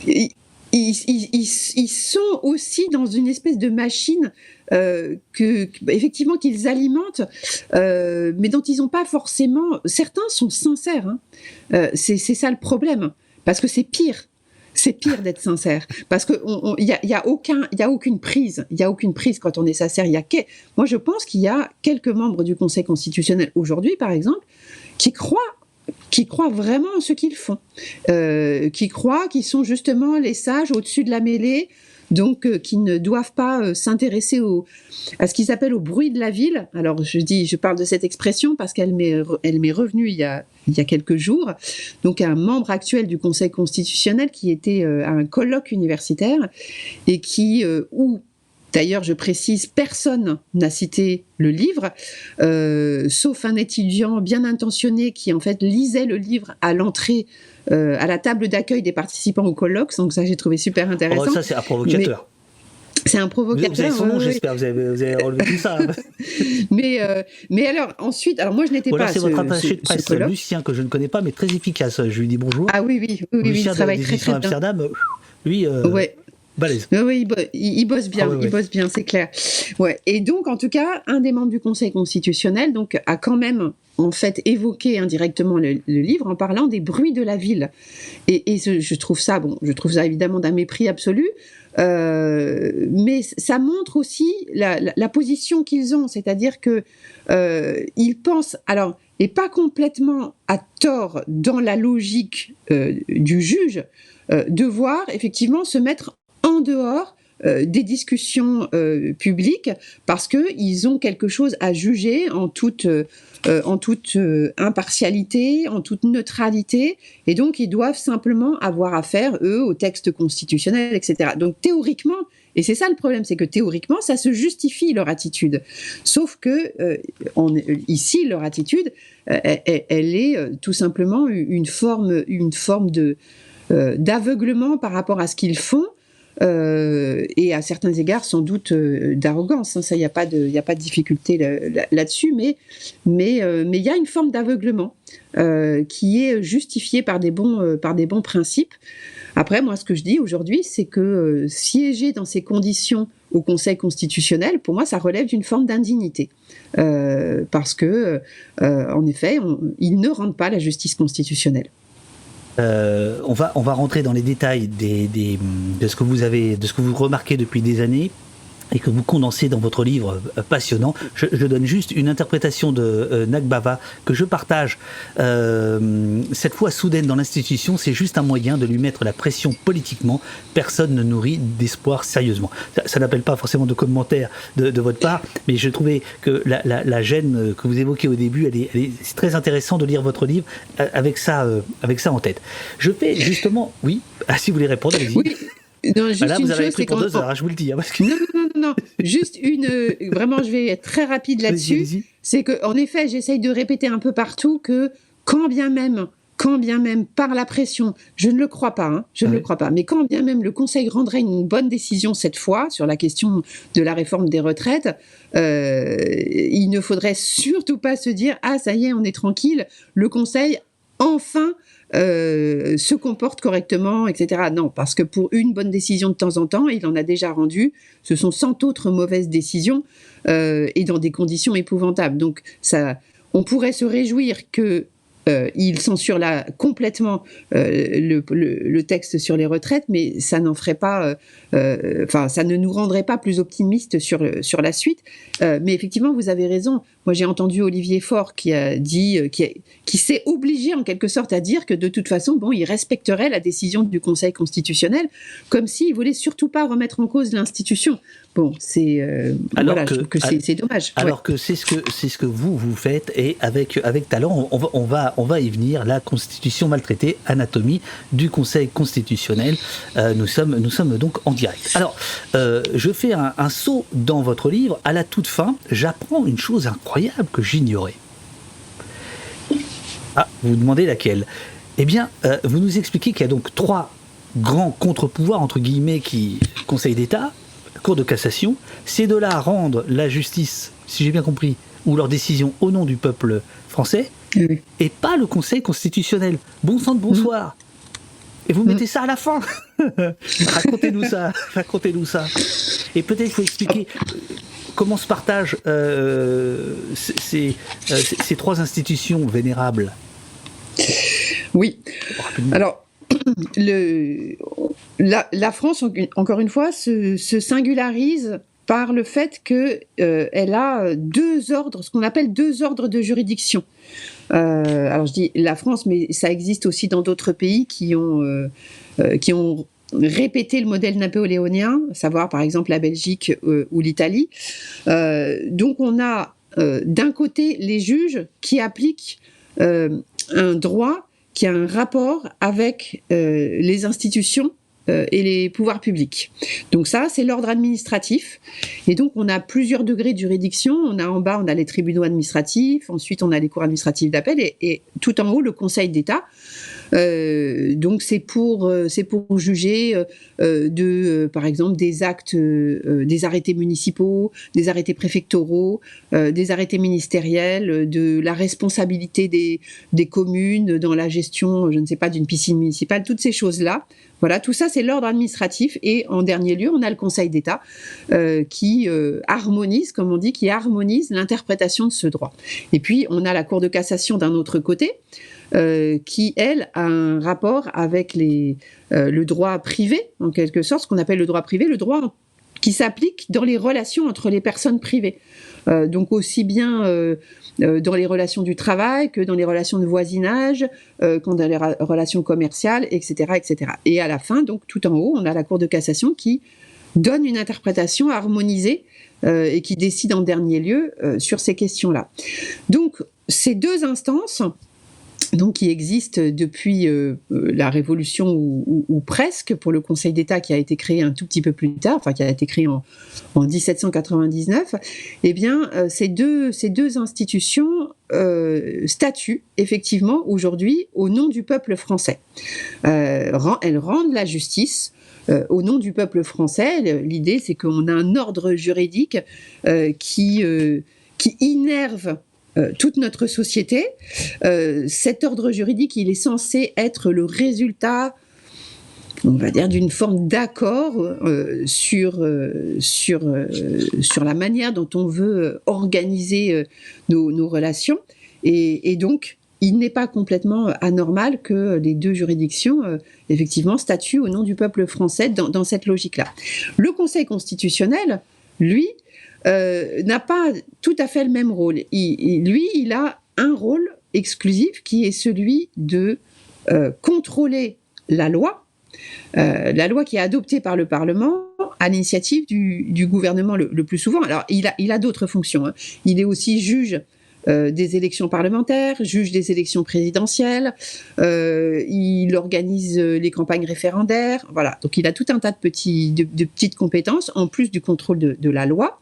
Ils sont aussi dans une espèce de machine effectivement qu'ils alimentent, mais dont ils n'ont pas forcément. Certains sont sincères. Hein. C'est ça le problème, parce que c'est pire. C'est pire d'être sincère, parce que y a aucune prise. Il y a aucune prise quand on est sincère. Moi, je pense qu'il y a quelques membres du Conseil constitutionnel aujourd'hui, par exemple, qui croient vraiment en ce qu'ils font, qui croient qu'ils sont justement les sages au-dessus de la mêlée, donc qui ne doivent pas s'intéresser à ce qu'ils appellent au bruit de la ville. Alors je parle de cette expression parce qu'elle m'est revenue il y a quelques jours. Donc un membre actuel du Conseil constitutionnel qui était à un colloque universitaire et où d'ailleurs, je précise, personne n'a cité le livre, sauf un étudiant bien intentionné qui, en fait, lisait le livre à l'entrée, à la table d'accueil des participants au colloque. Donc ça, j'ai trouvé super intéressant.
Oh, ça, c'est un provocateur.
C'est un provocateur.
Vous avez son nom, j'espère. Vous avez relevé tout ça.
mais alors, ensuite, moi, je n'étais pas.
C'est votre attaché de presse, Lucien, que je ne connais pas, mais très efficace. Je lui dis bonjour.
Ah oui,
Lucien
il travaille très bien.
Amsterdam, lui.
Ouais.
Balèze.
Oui, il bosse bien, il bosse bien, c'est clair. Ouais. Et donc, en tout cas, un des membres du Conseil constitutionnel a quand même, en fait, évoqué indirectement le livre en parlant des bruits de la ville. Et je trouve ça évidemment d'un mépris absolu, mais ça montre aussi la position qu'ils ont, c'est-à-dire que ils pensent, alors, et pas complètement à tort dans la logique du juge, devoir effectivement se mettre en dehors des discussions publiques parce qu'ils ont quelque chose à juger en toute impartialité, en toute neutralité, et donc ils doivent simplement avoir affaire, eux, au texte constitutionnel, etc. Donc théoriquement, et c'est ça le problème, c'est que théoriquement, ça se justifie leur attitude. Sauf que ici, leur attitude, elle est tout simplement une forme d'aveuglement par rapport à ce qu'ils font. Et à certains égards sans doute d'arrogance, hein, ça il n'y a pas de difficulté là-dessus, mais il y a une forme d'aveuglement qui est justifiée par des bons principes. Après, moi, ce que je dis aujourd'hui, c'est que siéger dans ces conditions au Conseil constitutionnel, pour moi, ça relève d'une forme d'indignité, parce que en effet, ils ne rendent pas la justice constitutionnelle.
On va rentrer dans les détails de ce que vous remarquez depuis des années et que vous condensez dans votre livre passionnant. Je donne juste une interprétation de Nagbava que je partage. Cette fois soudaine dans l'institution, c'est juste un moyen de lui mettre la pression politiquement. Personne ne nourrit d'espoir sérieusement. Ça n'appelle pas forcément de commentaires de votre part, mais je trouvais que la gêne que vous évoquez au début, c'est très intéressant de lire votre livre avec ça en tête. Je fais justement... Oui, si vous voulez répondre, allez-y.
Oui. Non, juste
Là,
une
vous avez
chose,
pris
c'est
pour
qu'en
2 heures, hein, je vous le dis. Hein, parce que...
non. Juste vraiment, je vais être très rapide là-dessus.
Allez-y.
C'est que, en effet, j'essaye de répéter un peu partout que quand bien même par la pression, je ne le crois pas, le crois pas, mais quand bien même le Conseil rendrait une bonne décision cette fois sur la question de la réforme des retraites, il ne faudrait surtout pas se dire ah ça y est, on est tranquille, le Conseil enfin se comporte correctement, etc. Non, parce que pour une bonne décision de temps en temps, il en a déjà rendu, ce sont 100 autres mauvaises décisions et dans des conditions épouvantables. Donc ça, on pourrait se réjouir que il censure là complètement le texte sur les retraites, mais ça n'en ferait pas, ça ne nous rendrait pas plus optimistes sur la suite. Mais effectivement, vous avez raison. Moi, j'ai entendu Olivier Faure qui a dit, qui s'est obligé en quelque sorte à dire que de toute façon, bon, il respecterait la décision du Conseil constitutionnel, comme s'il voulait surtout pas remettre en cause l'institution. Bon, c'est voilà, je trouve que c'est dommage.
Alors que c'est ce que vous faites, et avec talent, on va y venir. La Constitution maltraitée, anatomie du Conseil constitutionnel. Nous sommes donc en direct. Alors, je fais un saut dans votre livre. À la toute fin, j'apprends une chose incroyable que j'ignorais. Ah, vous vous demandez laquelle? Eh bien, vous nous expliquez qu'il y a donc 3 grands contre-pouvoirs, entre guillemets, qui Conseil d'État, Cour de cassation. Ces deux-là rendent la justice, si j'ai bien compris, ou leur décision au nom du peuple français, et pas le Conseil constitutionnel. Bon sang de bonsoir. Et vous mettez ça à la fin. Racontez-nous ça. Et peut-être qu'il faut expliquer comment se partagent ces 3 institutions vénérables.
Oui. Alors, la France, encore une fois, se singularise par le fait qu'elle a 2 ordres, ce qu'on appelle 2 ordres de juridiction. Alors je dis la France, mais ça existe aussi dans d'autres pays qui ont répété le modèle napoléonien, à savoir par exemple la Belgique ou l'Italie. Donc on a d'un côté les juges qui appliquent un droit qui a un rapport avec les institutions et les pouvoirs publics. Donc ça, c'est l'ordre administratif. Et donc, on a plusieurs degrés de juridiction. En bas, on a les tribunaux administratifs. Ensuite, on a les cours administratives d'appel. Et tout en haut, le Conseil d'État. Donc c'est pour juger par exemple des actes, des arrêtés municipaux, des arrêtés préfectoraux, des arrêtés ministériels, de la responsabilité des communes dans la gestion, je ne sais pas, d'une piscine municipale, toutes ces choses-là. Voilà, tout ça c'est l'ordre administratif, et en dernier lieu on a le Conseil d'État qui harmonise, comme on dit, qui harmonise l'interprétation de ce droit. Et puis on a la Cour de cassation d'un autre côté, qui, elle, a un rapport avec le droit privé, en quelque sorte, ce qu'on appelle le droit privé, le droit qui s'applique dans les relations entre les personnes privées. Donc aussi bien dans les relations du travail que dans les relations de voisinage, que dans les relations commerciales, etc., etc. Et à la fin, donc tout en haut, on a la Cour de cassation qui donne une interprétation harmonisée et qui décide en dernier lieu sur ces questions-là. Donc ces 2 instances, donc qui existe depuis la Révolution ou presque, pour le Conseil d'État qui a été créé un tout petit peu plus tard, enfin qui a été créé en 1799, eh bien ces deux institutions statuent effectivement aujourd'hui au nom du peuple français. Elles rendent la justice au nom du peuple français. L'idée, c'est qu'on a un ordre juridique qui innerve toute notre société. Cet ordre juridique, il est censé être le résultat, on va dire, d'une forme d'accord sur la manière dont on veut organiser nos relations. Et donc, il n'est pas complètement anormal que les 2 juridictions, effectivement, statuent au nom du peuple français dans cette logique-là. Le Conseil constitutionnel, lui, n'a pas tout à fait le même rôle. Il a un rôle exclusif qui est celui de contrôler la loi qui est adoptée par le Parlement à l'initiative du gouvernement le plus souvent. Alors, il a d'autres fonctions. Il est aussi juge des élections parlementaires, juge des élections présidentielles, il organise les campagnes référendaires, voilà. Donc il a tout un tas de petites compétences, en plus du contrôle de la loi.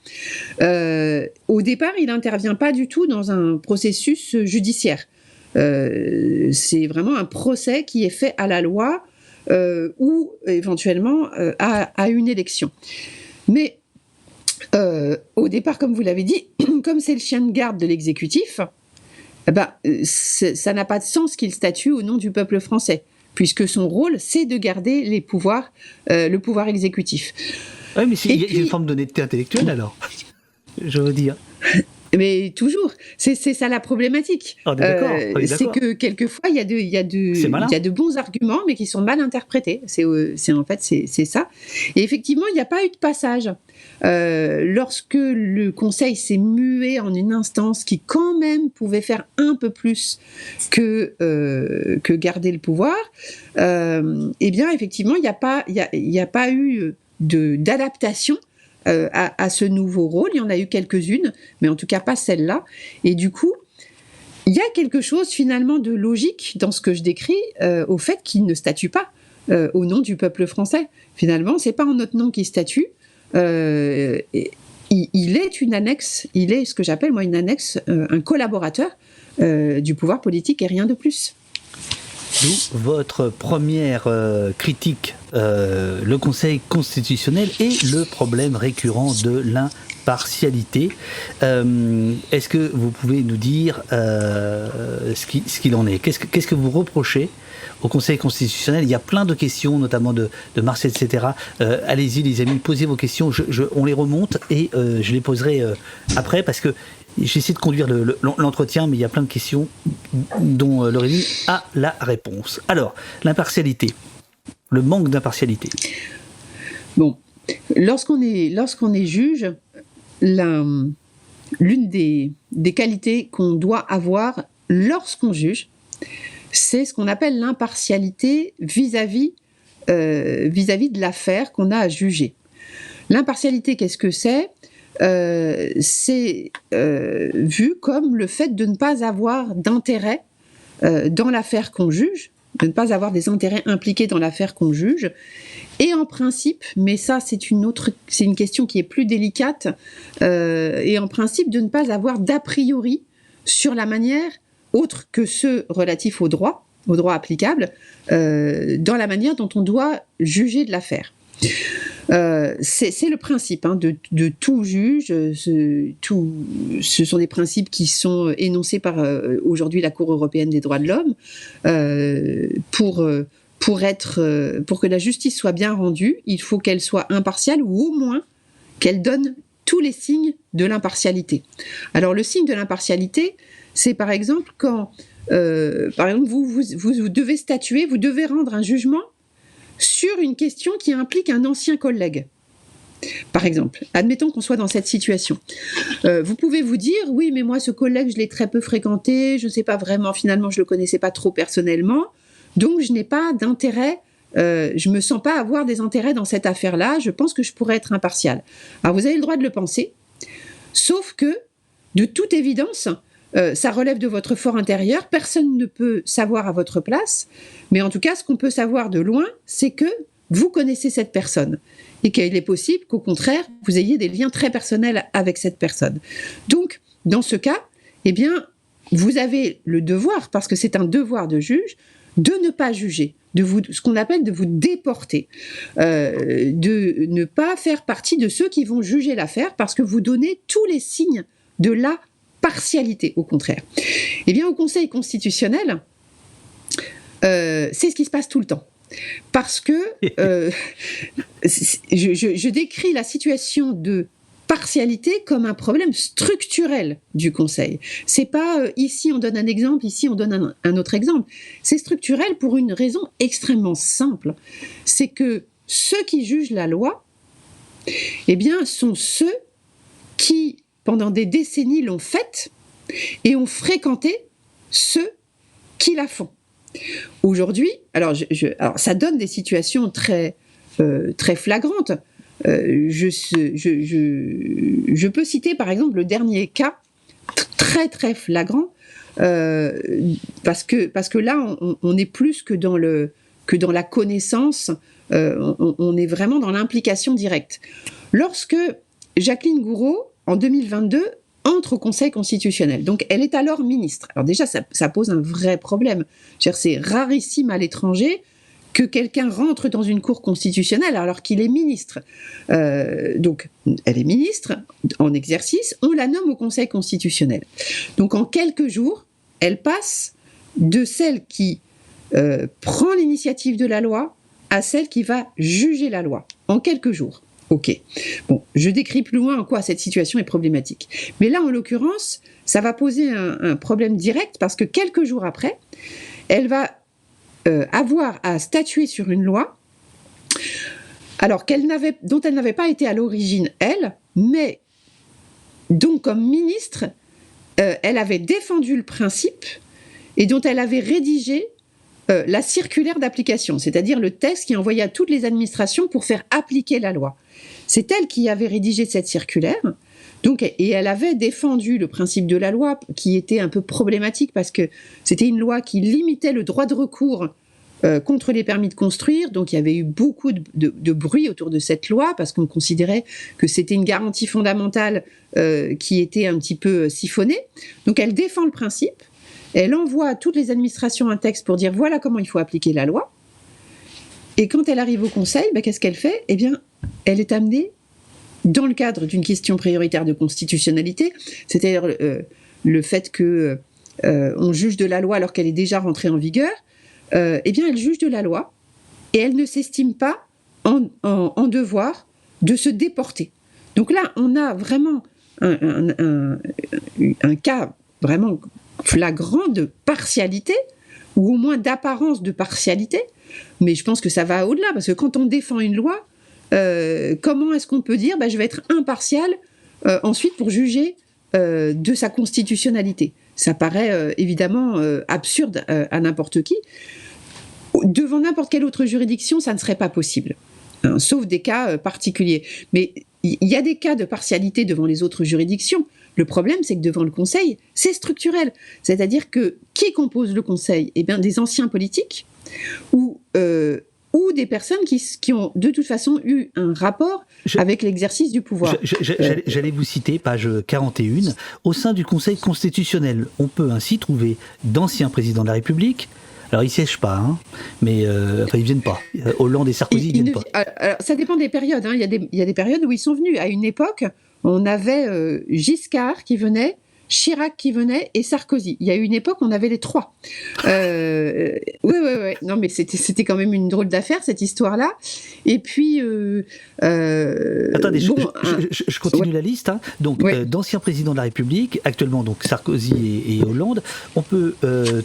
Au départ, il n'intervient pas du tout dans un processus judiciaire. C'est vraiment un procès qui est fait à la loi ou éventuellement à une élection. Mais au départ, comme vous l'avez dit, comme c'est le chien de garde de l'exécutif, ça n'a pas de sens qu'il statue au nom du peuple français, puisque son rôle, c'est de garder le pouvoir exécutif.
Oui, mais il y a une forme d'honnêteté intellectuelle alors, je veux dire.
Mais toujours, c'est ça la problématique.
Oh, d'accord.
C'est que quelquefois il y a de bons arguments, mais qui sont mal interprétés. C'est ça. Et effectivement, il n'y a pas eu de passage. Lorsque le Conseil s'est mué en une instance qui quand même pouvait faire un peu plus que garder le pouvoir, eh bien effectivement, il n'y a pas eu d'adaptation à ce nouveau rôle. Il y en a eu quelques-unes, mais en tout cas pas celle-là. Et du coup, il y a quelque chose finalement de logique dans ce que je décris au fait qu'il ne statue pas au nom du peuple français. Finalement, c'est pas en notre nom qu'il statue. Il est une annexe, il est ce que j'appelle moi une annexe, un collaborateur du pouvoir politique et rien de plus.
D'où votre première critique, le Conseil constitutionnel et le problème récurrent de l'impartialité. Est-ce que vous pouvez nous dire ce qu'il en est ? Qu'est-ce que vous reprochez au Conseil constitutionnel ? Il y a plein de questions, notamment de Mars, etc. Allez-y les amis, posez vos questions, on les remonte et je les poserai après parce que j'essaie de conduire l'entretien, mais il y a plein de questions dont Laureline a la réponse. Alors, l'impartialité, le manque d'impartialité.
Bon, lorsqu'on est juge, l'une des qualités qu'on doit avoir lorsqu'on juge, c'est ce qu'on appelle l'impartialité vis-à-vis de l'affaire qu'on a à juger. L'impartialité, qu'est-ce que c'est ? C'est vu comme le fait de ne pas avoir d'intérêt dans l'affaire qu'on juge, de ne pas avoir des intérêts impliqués dans l'affaire qu'on juge, et en principe, mais ça c'est une question qui est plus délicate, et en principe de ne pas avoir d'a priori sur la manière, autre que ceux relatifs au droit applicable, dans la manière dont on doit juger de l'affaire. C'est le principe de tout juge. Ce sont des principes qui sont énoncés par aujourd'hui la Cour européenne des droits de l'homme pour que la justice soit bien rendue. Il faut qu'elle soit impartiale ou au moins qu'elle donne tous les signes de l'impartialité. Alors le signe de l'impartialité, c'est par exemple quand vous devez statuer, vous devez rendre un jugement sur une question qui implique un ancien collègue. Par exemple, admettons qu'on soit dans cette situation. Vous pouvez vous dire, oui, mais moi, ce collègue, je l'ai très peu fréquenté, je ne sais pas vraiment, finalement, je ne le connaissais pas trop personnellement, donc je n'ai pas d'intérêt, je ne me sens pas avoir des intérêts dans cette affaire-là, je pense que je pourrais être impartial. Alors, vous avez le droit de le penser, sauf que, de toute évidence, ça relève de votre fort intérieur, personne ne peut savoir à votre place, mais en tout cas, ce qu'on peut savoir de loin, c'est que vous connaissez cette personne et qu'il est possible qu'au contraire, vous ayez des liens très personnels avec cette personne. Donc, dans ce cas, eh bien, vous avez le devoir, parce que c'est un devoir de juge, de ne pas juger, ce qu'on appelle de vous déporter, de ne pas faire partie de ceux qui vont juger l'affaire, parce que vous donnez tous les signes de la partialité, au contraire. Eh bien, au Conseil constitutionnel, c'est ce qui se passe tout le temps. Parce que je décris la situation de partialité comme un problème structurel du Conseil. C'est pas ici on donne un exemple, ici on donne un autre exemple. C'est structurel pour une raison extrêmement simple. C'est que ceux qui jugent la loi, eh bien, sont ceux qui, pendant des décennies, l'ont faite et ont fréquenté ceux qui la font. Aujourd'hui, alors ça donne des situations très flagrantes. Je peux citer par exemple le dernier cas très très flagrant, parce que là, on est plus que dans la connaissance, on est vraiment dans l'implication directe. Lorsque Jacqueline Gouraud, en 2022, entre au Conseil constitutionnel, donc elle est alors ministre. Alors déjà, ça pose un vrai problème. C'est rarissime à l'étranger que quelqu'un rentre dans une cour constitutionnelle alors qu'il est ministre. Donc, elle est ministre en exercice, on la nomme au Conseil constitutionnel. Donc, en quelques jours, elle passe de celle qui prend l'initiative de la loi à celle qui va juger la loi. En quelques jours. Ok. Bon, je décris plus loin en quoi cette situation est problématique. Mais là, en l'occurrence, ça va poser un problème direct parce que quelques jours après, elle va avoir à statuer sur une loi alors dont elle n'avait pas été à l'origine, elle, mais donc comme ministre, elle avait défendu le principe et dont elle avait rédigé la circulaire d'application, c'est-à-dire le texte qui est envoyé à toutes les administrations pour faire appliquer la loi. C'est elle qui avait rédigé cette circulaire. Donc, et elle avait défendu le principe de la loi qui était un peu problématique parce que c'était une loi qui limitait le droit de recours contre les permis de construire. Donc il y avait eu beaucoup de bruit autour de cette loi parce qu'on considérait que c'était une garantie fondamentale qui était un petit peu siphonnée. Donc elle défend le principe, elle envoie à toutes les administrations un texte pour dire voilà comment il faut appliquer la loi. Et quand elle arrive au Conseil, qu'est-ce qu'elle fait ? Eh bien, elle est amenée dans le cadre d'une question prioritaire de constitutionnalité, c'est-à-dire le fait que on juge de la loi alors qu'elle est déjà rentrée en vigueur, eh bien elle juge de la loi et elle ne s'estime pas en devoir de se déporter. Donc là, on a vraiment un cas vraiment flagrant de partialité, ou au moins d'apparence de partialité, mais je pense que ça va au-delà, parce que quand on défend une loi, comment est-ce qu'on peut dire je vais être impartial ensuite pour juger de sa constitutionnalité ? Ça paraît évidemment absurde à n'importe qui. Devant n'importe quelle autre juridiction, ça ne serait pas possible, hein, sauf des cas particuliers. Mais il y a des cas de partialité devant les autres juridictions. Le problème, c'est que devant le Conseil, c'est structurel. C'est-à-dire que qui compose le Conseil ? Eh bien, des anciens politiques ou des personnes qui ont de toute façon eu un rapport avec l'exercice du pouvoir.
J'allais vous citer, page 41. Au sein du Conseil constitutionnel, on peut ainsi trouver d'anciens présidents de la République. Alors, ils ne siègent pas, hein, mais ils ne viennent pas. Hollande et Sarkozy ne viennent pas.
Alors, ça dépend des périodes. Hein. Il y a des périodes où ils sont venus. À une époque, on avait Giscard qui venait, Chirac qui venait et Sarkozy. Il y a eu une époque où on avait les trois. Oui. Non, mais c'était quand même une drôle d'affaire, cette histoire-là. Et puis...
Attendez, je continue la liste. Hein. Donc, d'anciens présidents de la République, actuellement donc Sarkozy et Hollande. On peut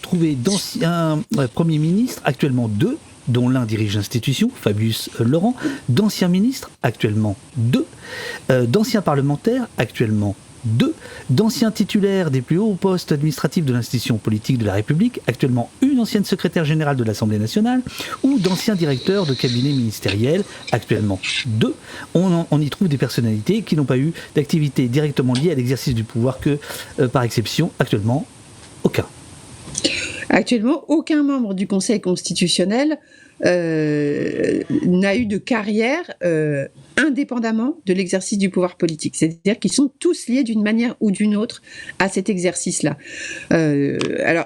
trouver d'anciens premiers ministres, actuellement 2, dont l'un dirige l'institution, Fabius Laurent, d'anciens ministres, actuellement 2, d'anciens parlementaires, actuellement 2, d'anciens titulaires des plus hauts postes administratifs de l'institution politique de la République, actuellement une ancienne secrétaire générale de l'Assemblée nationale, ou d'anciens directeurs de cabinets ministériels, actuellement 2. On y trouve des personnalités qui n'ont pas eu d'activité directement liée à l'exercice du pouvoir que, par exception, actuellement, aucun.
Actuellement, aucun membre du Conseil constitutionnel n'a eu de carrière indépendamment de l'exercice du pouvoir politique. C'est-à-dire qu'ils sont tous liés d'une manière ou d'une autre à cet exercice-là.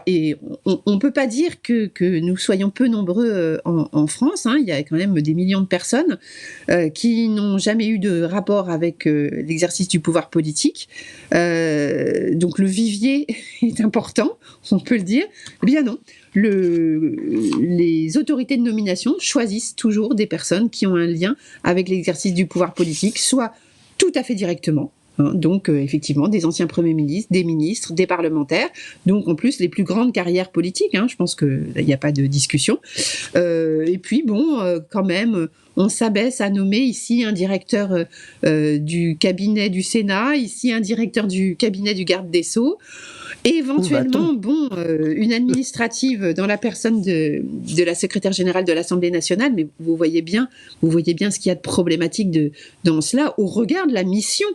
Et on peut pas dire que nous soyons peu nombreux en France. Hein. Il y a quand même des millions de personnes qui n'ont jamais eu de rapport avec l'exercice du pouvoir politique. Donc le vivier est important, on peut le dire. Eh bien non. Les autorités de nomination choisissent toujours des personnes qui ont un lien avec l'exercice du pouvoir politique, soit tout à fait directement, hein, donc effectivement des anciens premiers ministres, des ministres, des parlementaires, donc en plus les plus grandes carrières politiques, hein, je pense qu'il n'y a pas de discussion. Et puis quand même, on s'abaisse à nommer ici un directeur du cabinet du Sénat, ici un directeur du cabinet du garde des Sceaux, et éventuellement, une administrative dans la personne de la secrétaire générale de l'Assemblée nationale, mais vous voyez bien ce qu'il y a de problématique dans cela, au regard de la mission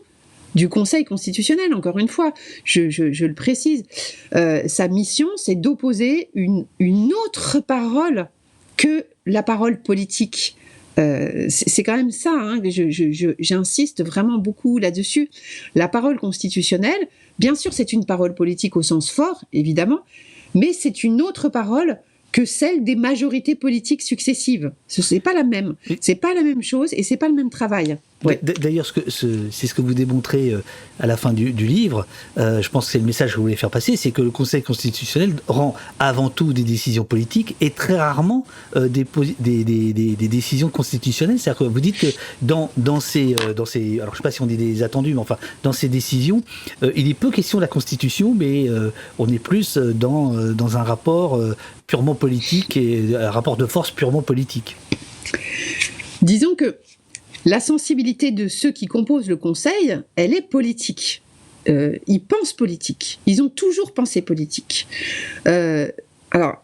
du Conseil constitutionnel, encore une fois, je le précise. Sa mission, c'est d'opposer une autre parole que la parole politique. C'est quand même ça, hein, j'insiste vraiment beaucoup là-dessus. La parole constitutionnelle, bien sûr, c'est une parole politique au sens fort, évidemment, mais c'est une autre parole que celle des majorités politiques successives. C'est pas la même. C'est pas la même chose et c'est pas le même travail. Ouais.
D'ailleurs, c'est ce que vous démontrez à la fin du livre. Je pense que c'est le message que vous voulez faire passer, c'est que le Conseil constitutionnel rend avant tout des décisions politiques et très rarement des décisions constitutionnelles. C'est-à-dire que vous dites que dans ces, alors je ne sais pas si on dit des attendus, mais enfin dans ces décisions, il est peu question de la Constitution, mais on est plus dans un rapport purement politique et un rapport de force purement politique.
Disons que la sensibilité de ceux qui composent le Conseil, elle est politique. Ils pensent politique. Ils ont toujours pensé politique. Alors,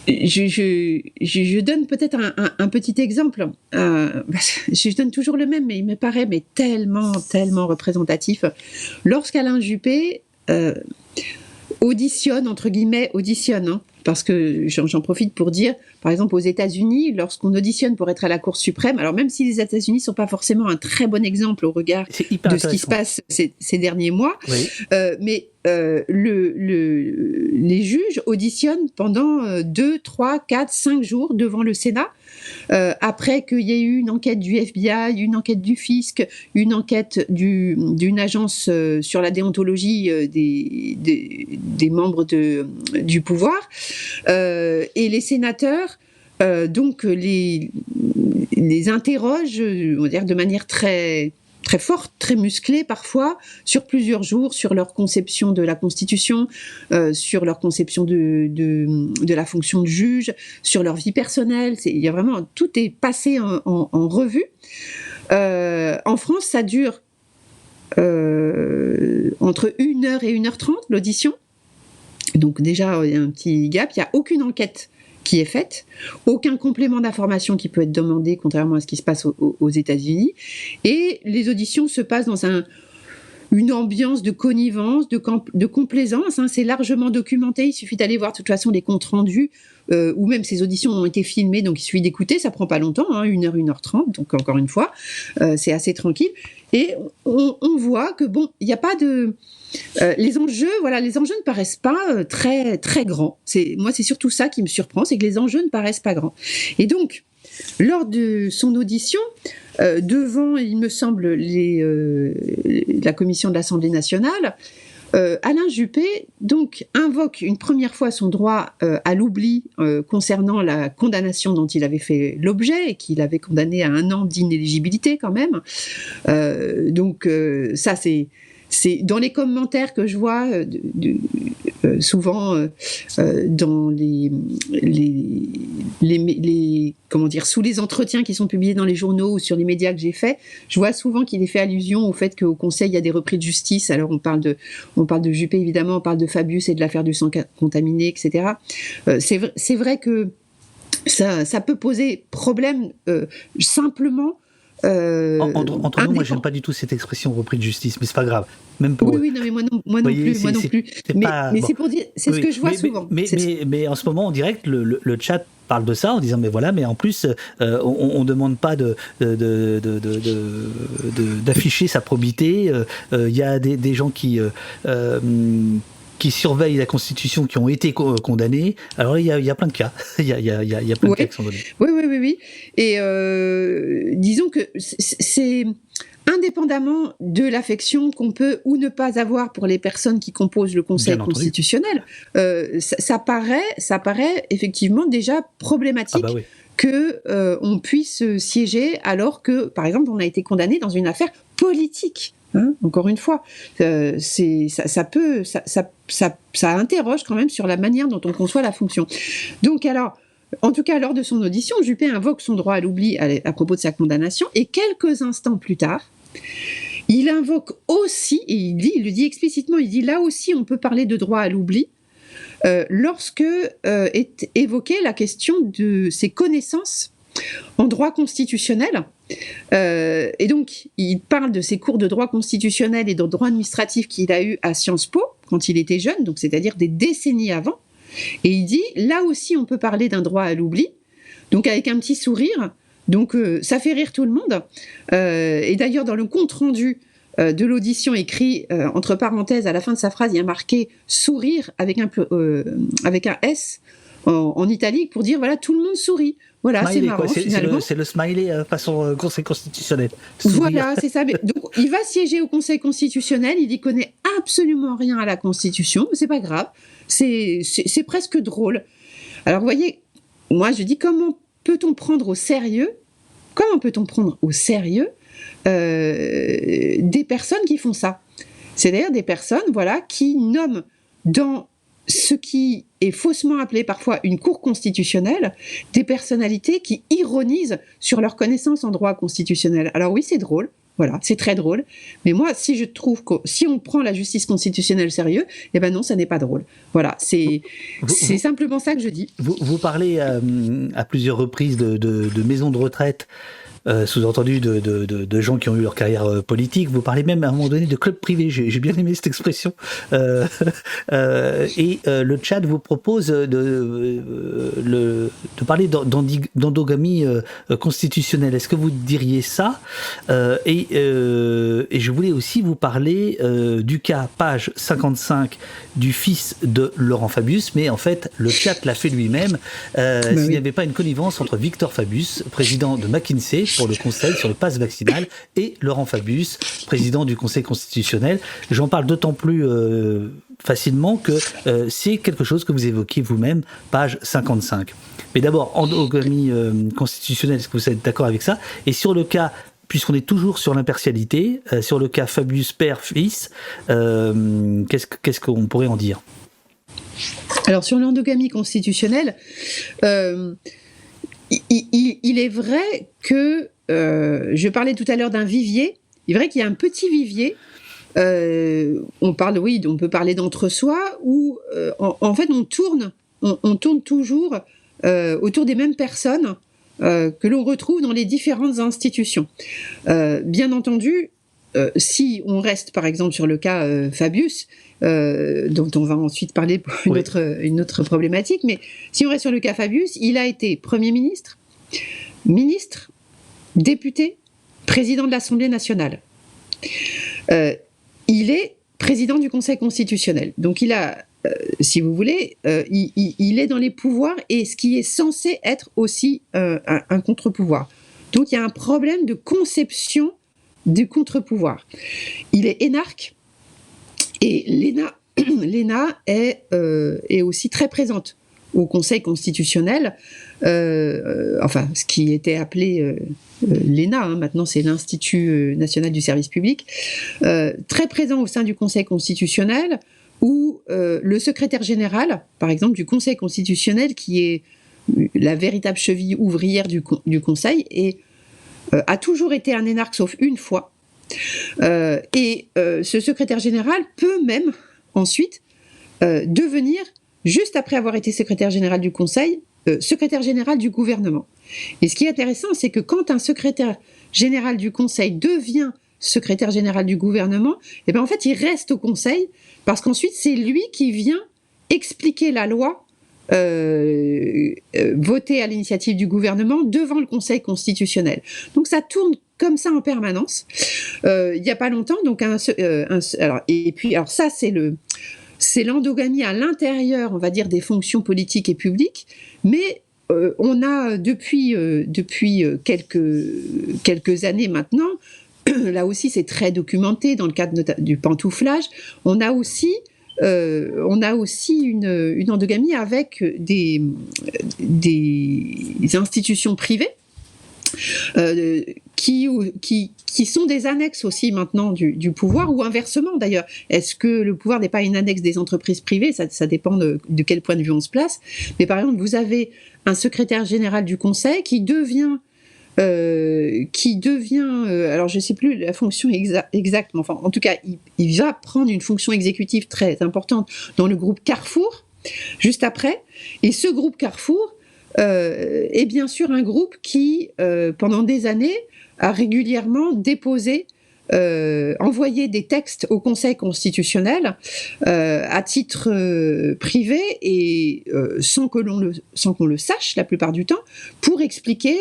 je donne peut-être un petit exemple. Je donne toujours le même, mais il me paraît tellement représentatif. Lorsqu'Alain Juppé auditionne, hein, parce que j'en profite pour dire, par exemple aux États-Unis, lorsqu'on auditionne pour être à la Cour suprême, alors même si les États-Unis ne sont pas forcément un très bon exemple au regard de ce qui se passe ces derniers mois, oui. Mais les juges auditionnent pendant 2, 3, 4, 5 jours devant le Sénat, après qu'il y ait eu une enquête du FBI, une enquête du fisc, une enquête d'une agence sur la déontologie des membres du pouvoir, et les sénateurs donc les interrogent, on va dire, de manière très forte, très musclée parfois, sur plusieurs jours, sur leur conception de la Constitution, sur leur conception de la fonction de juge, sur leur vie personnelle. Il y a vraiment, tout est passé en revue. En France, ça dure entre 1h et 1h30, l'audition. Donc déjà, il y a un petit gap. Il n'y a aucune enquête qui est faite, aucun complément d'information qui peut être demandé, contrairement à ce qui se passe aux États-Unis. Et les auditions se passent dans une ambiance de connivence, de complaisance. Hein. C'est largement documenté. Il suffit d'aller voir de toute façon les comptes rendus, ou même ces auditions ont été filmées, donc il suffit d'écouter. Ça prend pas longtemps, 1h, 1h30. Donc encore une fois, c'est assez tranquille. Et on voit que bon, il n'y a pas de les enjeux ne paraissent pas très très grands. Moi, c'est surtout ça qui me surprend, c'est que les enjeux ne paraissent pas grands. Et donc, lors de son audition, devant, il me semble, la commission de l'Assemblée nationale, Alain Juppé donc invoque une première fois son droit à l'oubli concernant la condamnation dont il avait fait l'objet et qu'il avait condamné à 1 an d'inéligibilité quand même. Donc ça c'est dans les commentaires que je vois souvent dans les comment dire, sous les entretiens qui sont publiés dans les journaux ou sur les médias que j'ai faits, je vois souvent qu'il est fait allusion au fait qu'au Conseil il y a des repris de justice. Alors on parle de Juppé évidemment, on parle de Fabius et de l'affaire du sang contaminé, etc. C'est vrai que ça peut poser problème simplement.
Entre nous, moi j'aime pas du tout cette expression repris de justice, mais c'est pas grave. Même pour
oui, non, mais moi non plus. Mais c'est pour dire, c'est ce que je vois souvent.
Mais en ce moment, en direct, le chat parle de ça en disant mais voilà, mais en plus on demande pas d'afficher sa probité. Il y a des gens qui surveillent la Constitution, qui ont été condamnés. Alors il y a plein de cas. Il y a plein de cas qui sont donnés.
Oui. Et disons que c'est indépendamment de l'affection qu'on peut ou ne pas avoir pour les personnes qui composent le Conseil constitutionnel, ça paraît effectivement déjà problématique que on puisse siéger alors que, par exemple, on a été condamné dans une affaire politique. Hein, encore une fois, ça interroge quand même sur la manière dont on conçoit la fonction. Donc alors, en tout cas, lors de son audition, Juppé invoque son droit à l'oubli à propos de sa condamnation, et quelques instants plus tard, il invoque aussi, et il le dit explicitement, il dit là aussi on peut parler de droit à l'oubli, lorsque est évoquée la question de ses connaissances en droit constitutionnel. Et donc, il parle de ses cours de droit constitutionnel et de droit administratif qu'il a eu à Sciences Po quand il était jeune, donc c'est-à-dire des décennies avant. Et il dit, là aussi, on peut parler d'un droit à l'oubli, donc avec un petit sourire. Donc, ça fait rire tout le monde. Et d'ailleurs, dans le compte-rendu de l'audition écrit, entre parenthèses, à la fin de sa phrase, il y a marqué « sourire » avec un S en italique pour dire, voilà, tout le monde sourit. Voilà,
smiley,
c'est marrant, finalement.
C'est le smiley façon Conseil constitutionnel.
Sourire. Voilà, c'est ça. Donc, il va siéger au Conseil constitutionnel, il n'y connaît absolument rien à la Constitution, mais c'est pas grave, c'est presque drôle. Alors, vous voyez, moi, je dis, comment peut-on prendre au sérieux des personnes qui font ça? C'est-à-dire des personnes, voilà, qui nomment dans ce qui est faussement appelé parfois une cour constitutionnelle, des personnalités qui ironisent sur leur connaissance en droit constitutionnel. Alors oui, c'est drôle, voilà, c'est très drôle, mais moi, si je trouve que si on prend la justice constitutionnelle sérieux, eh ben non, ça n'est pas drôle. Voilà, c'est simplement ça que je dis.
Vous parlez à plusieurs reprises de maisons de retraite, sous-entendu de gens qui ont eu leur carrière politique. Vous parlez même à un moment donné de club privé. J'ai bien aimé cette expression. Et le chat vous propose de parler d'endogamie constitutionnelle. Est-ce que vous diriez ça? Et je voulais aussi vous parler du cas, page 55, du fils de Laurent Fabius, mais en fait, le chat l'a fait lui-même. S'il n'y avait pas une connivence entre Victor Fabius, président de McKinsey, pour le Conseil sur le pass vaccinal, et Laurent Fabius, président du Conseil constitutionnel. J'en parle d'autant plus facilement que c'est quelque chose que vous évoquiez vous-même, page 55. Mais d'abord, endogamie constitutionnelle, est-ce que vous êtes d'accord avec ça? Et sur le cas, puisqu'on est toujours sur l'impartialité, sur le cas Fabius père-fils, qu'est-ce qu'on pourrait en dire?
Alors, sur l'endogamie constitutionnelle, il est vrai que, je parlais tout à l'heure d'un vivier, il est vrai qu'il y a un petit vivier, on peut parler d'entre-soi, où en fait on tourne toujours autour des mêmes personnes que l'on retrouve dans les différentes institutions. Bien entendu, si on reste par exemple sur le cas Fabius, dont on va ensuite parler pour une autre problématique, mais si on reste sur le cas Fabius, il a été Premier ministre, ministre, député, président de l'Assemblée nationale. Il est président du Conseil constitutionnel. Donc il a, si vous voulez, il est dans les pouvoirs et ce qui est censé être aussi un contre-pouvoir. Donc il y a un problème de conception du contre-pouvoir. Il est énarque et l'ENA est aussi très présente au Conseil constitutionnel, enfin ce qui était appelé l'ENA, maintenant c'est l'Institut national du service public, très présent au sein du Conseil constitutionnel, où le secrétaire général, par exemple, du Conseil constitutionnel, qui est la véritable cheville ouvrière du Conseil, a toujours été un énarque sauf une fois. Et ce secrétaire général peut même ensuite devenir, juste après avoir été secrétaire général du Conseil, secrétaire général du gouvernement. Et ce qui est intéressant, c'est que quand un secrétaire général du Conseil devient secrétaire général du gouvernement, et bien en fait il reste au Conseil, parce qu'ensuite c'est lui qui vient expliquer la loi votée à l'initiative du gouvernement devant le Conseil constitutionnel. Donc ça tourne comme ça en permanence. Il n'y a pas longtemps, donc alors ça c'est l'endogamie à l'intérieur, on va dire, des fonctions politiques et publiques, mais on a depuis quelques années maintenant, là aussi c'est très documenté dans le cadre du pantouflage, on a aussi une endogamie avec des institutions privées qui sont des annexes aussi maintenant du pouvoir, ou inversement d'ailleurs. Est-ce que le pouvoir n'est pas une annexe des entreprises privées? Ça dépend de quel point de vue on se place. Mais par exemple, vous avez un secrétaire général du Conseil qui devient alors je ne sais plus la fonction exacte, mais enfin, en tout cas, il va prendre une fonction exécutive très importante dans le groupe Carrefour, juste après. Et ce groupe Carrefour est bien sûr un groupe qui, pendant des années, a régulièrement déposé, envoyé des textes au Conseil constitutionnel à titre privé et sans qu'on le sache la plupart du temps, pour expliquer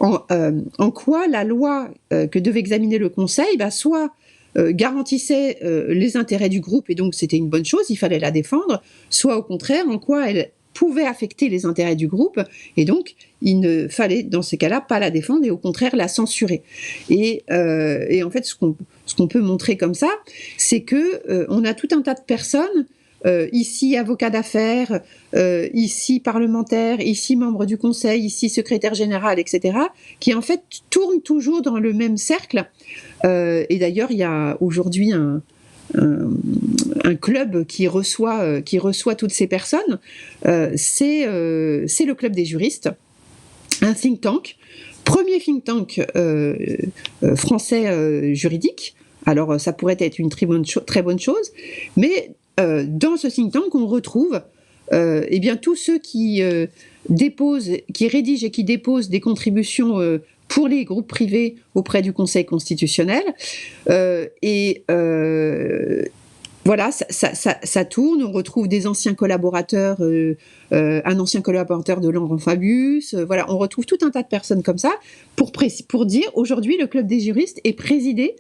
en quoi la loi que devait examiner le Conseil soit garantissait les intérêts du groupe et donc c'était une bonne chose, il fallait la défendre, soit au contraire en quoi elle pouvait affecter les intérêts du groupe et donc il ne fallait dans ces cas-là pas la défendre et au contraire la censurer. Et en fait ce qu'on peut montrer comme ça, c'est que on a tout un tas de personnes, ici avocats d'affaires, ici parlementaires, ici membres du conseil, ici secrétaire général, etc., qui en fait tournent toujours dans le même cercle. Et d'ailleurs, il y a aujourd'hui un club qui reçoit toutes ces personnes. C'est le Club des juristes, un think tank, premier think tank français juridique. Alors, ça pourrait être une très bonne chose, mais dans ce think tank, on retrouve tous ceux qui rédigent et qui déposent des contributions pour les groupes privés auprès du Conseil constitutionnel. Voilà, ça tourne. On retrouve des anciens collaborateurs, un ancien collaborateur de Laurent Fabius. Voilà, on retrouve tout un tas de personnes comme ça pour dire aujourd'hui le Club des juristes est présidé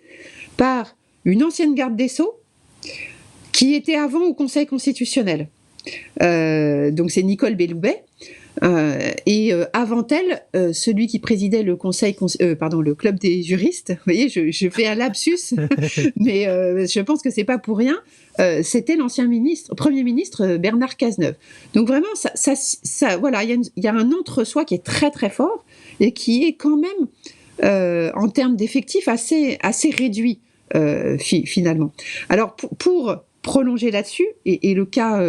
par une ancienne garde des Sceaux qui était avant au Conseil constitutionnel. Donc c'est Nicole Belloubet. Et avant elle, celui qui présidait le le Club des juristes, vous voyez, je fais un lapsus, mais je pense que c'est pas pour rien. C'était l'ancien Premier ministre Bernard Cazeneuve. Donc vraiment, voilà, il y a un entre-soi qui est très très fort et qui est quand même, en termes d'effectifs, assez réduit finalement. Alors pour prolonger là-dessus, et le cas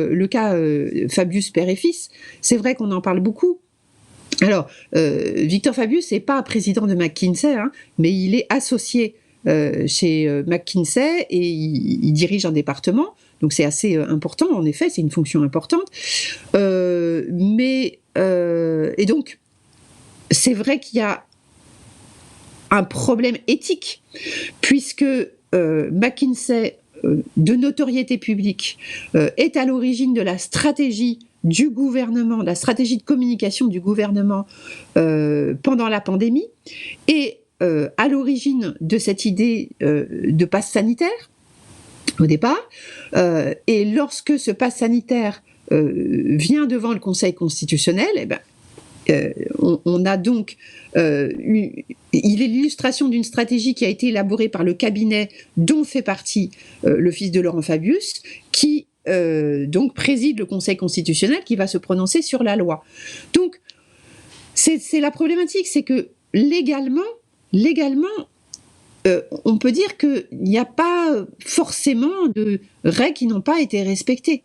Fabius père et fils, c'est vrai qu'on en parle beaucoup. Alors, Victor Fabius n'est pas président de McKinsey, mais il est associé chez McKinsey et il dirige un département, donc c'est assez important, en effet, c'est une fonction importante. Et donc, c'est vrai qu'il y a un problème éthique, puisque McKinsey, de notoriété publique, est à l'origine de la stratégie du gouvernement, la stratégie de communication du gouvernement pendant la pandémie, et à l'origine de cette idée de passe sanitaire, au départ. Et lorsque ce passe sanitaire vient devant le Conseil constitutionnel, on a donc il est l'illustration d'une stratégie qui a été élaborée par le cabinet dont fait partie le fils de Laurent Fabius, qui donc préside le Conseil constitutionnel qui va se prononcer sur la loi. Donc c'est la problématique, c'est que légalement, on peut dire qu'il n'y a pas forcément de règles qui n'ont pas été respectées,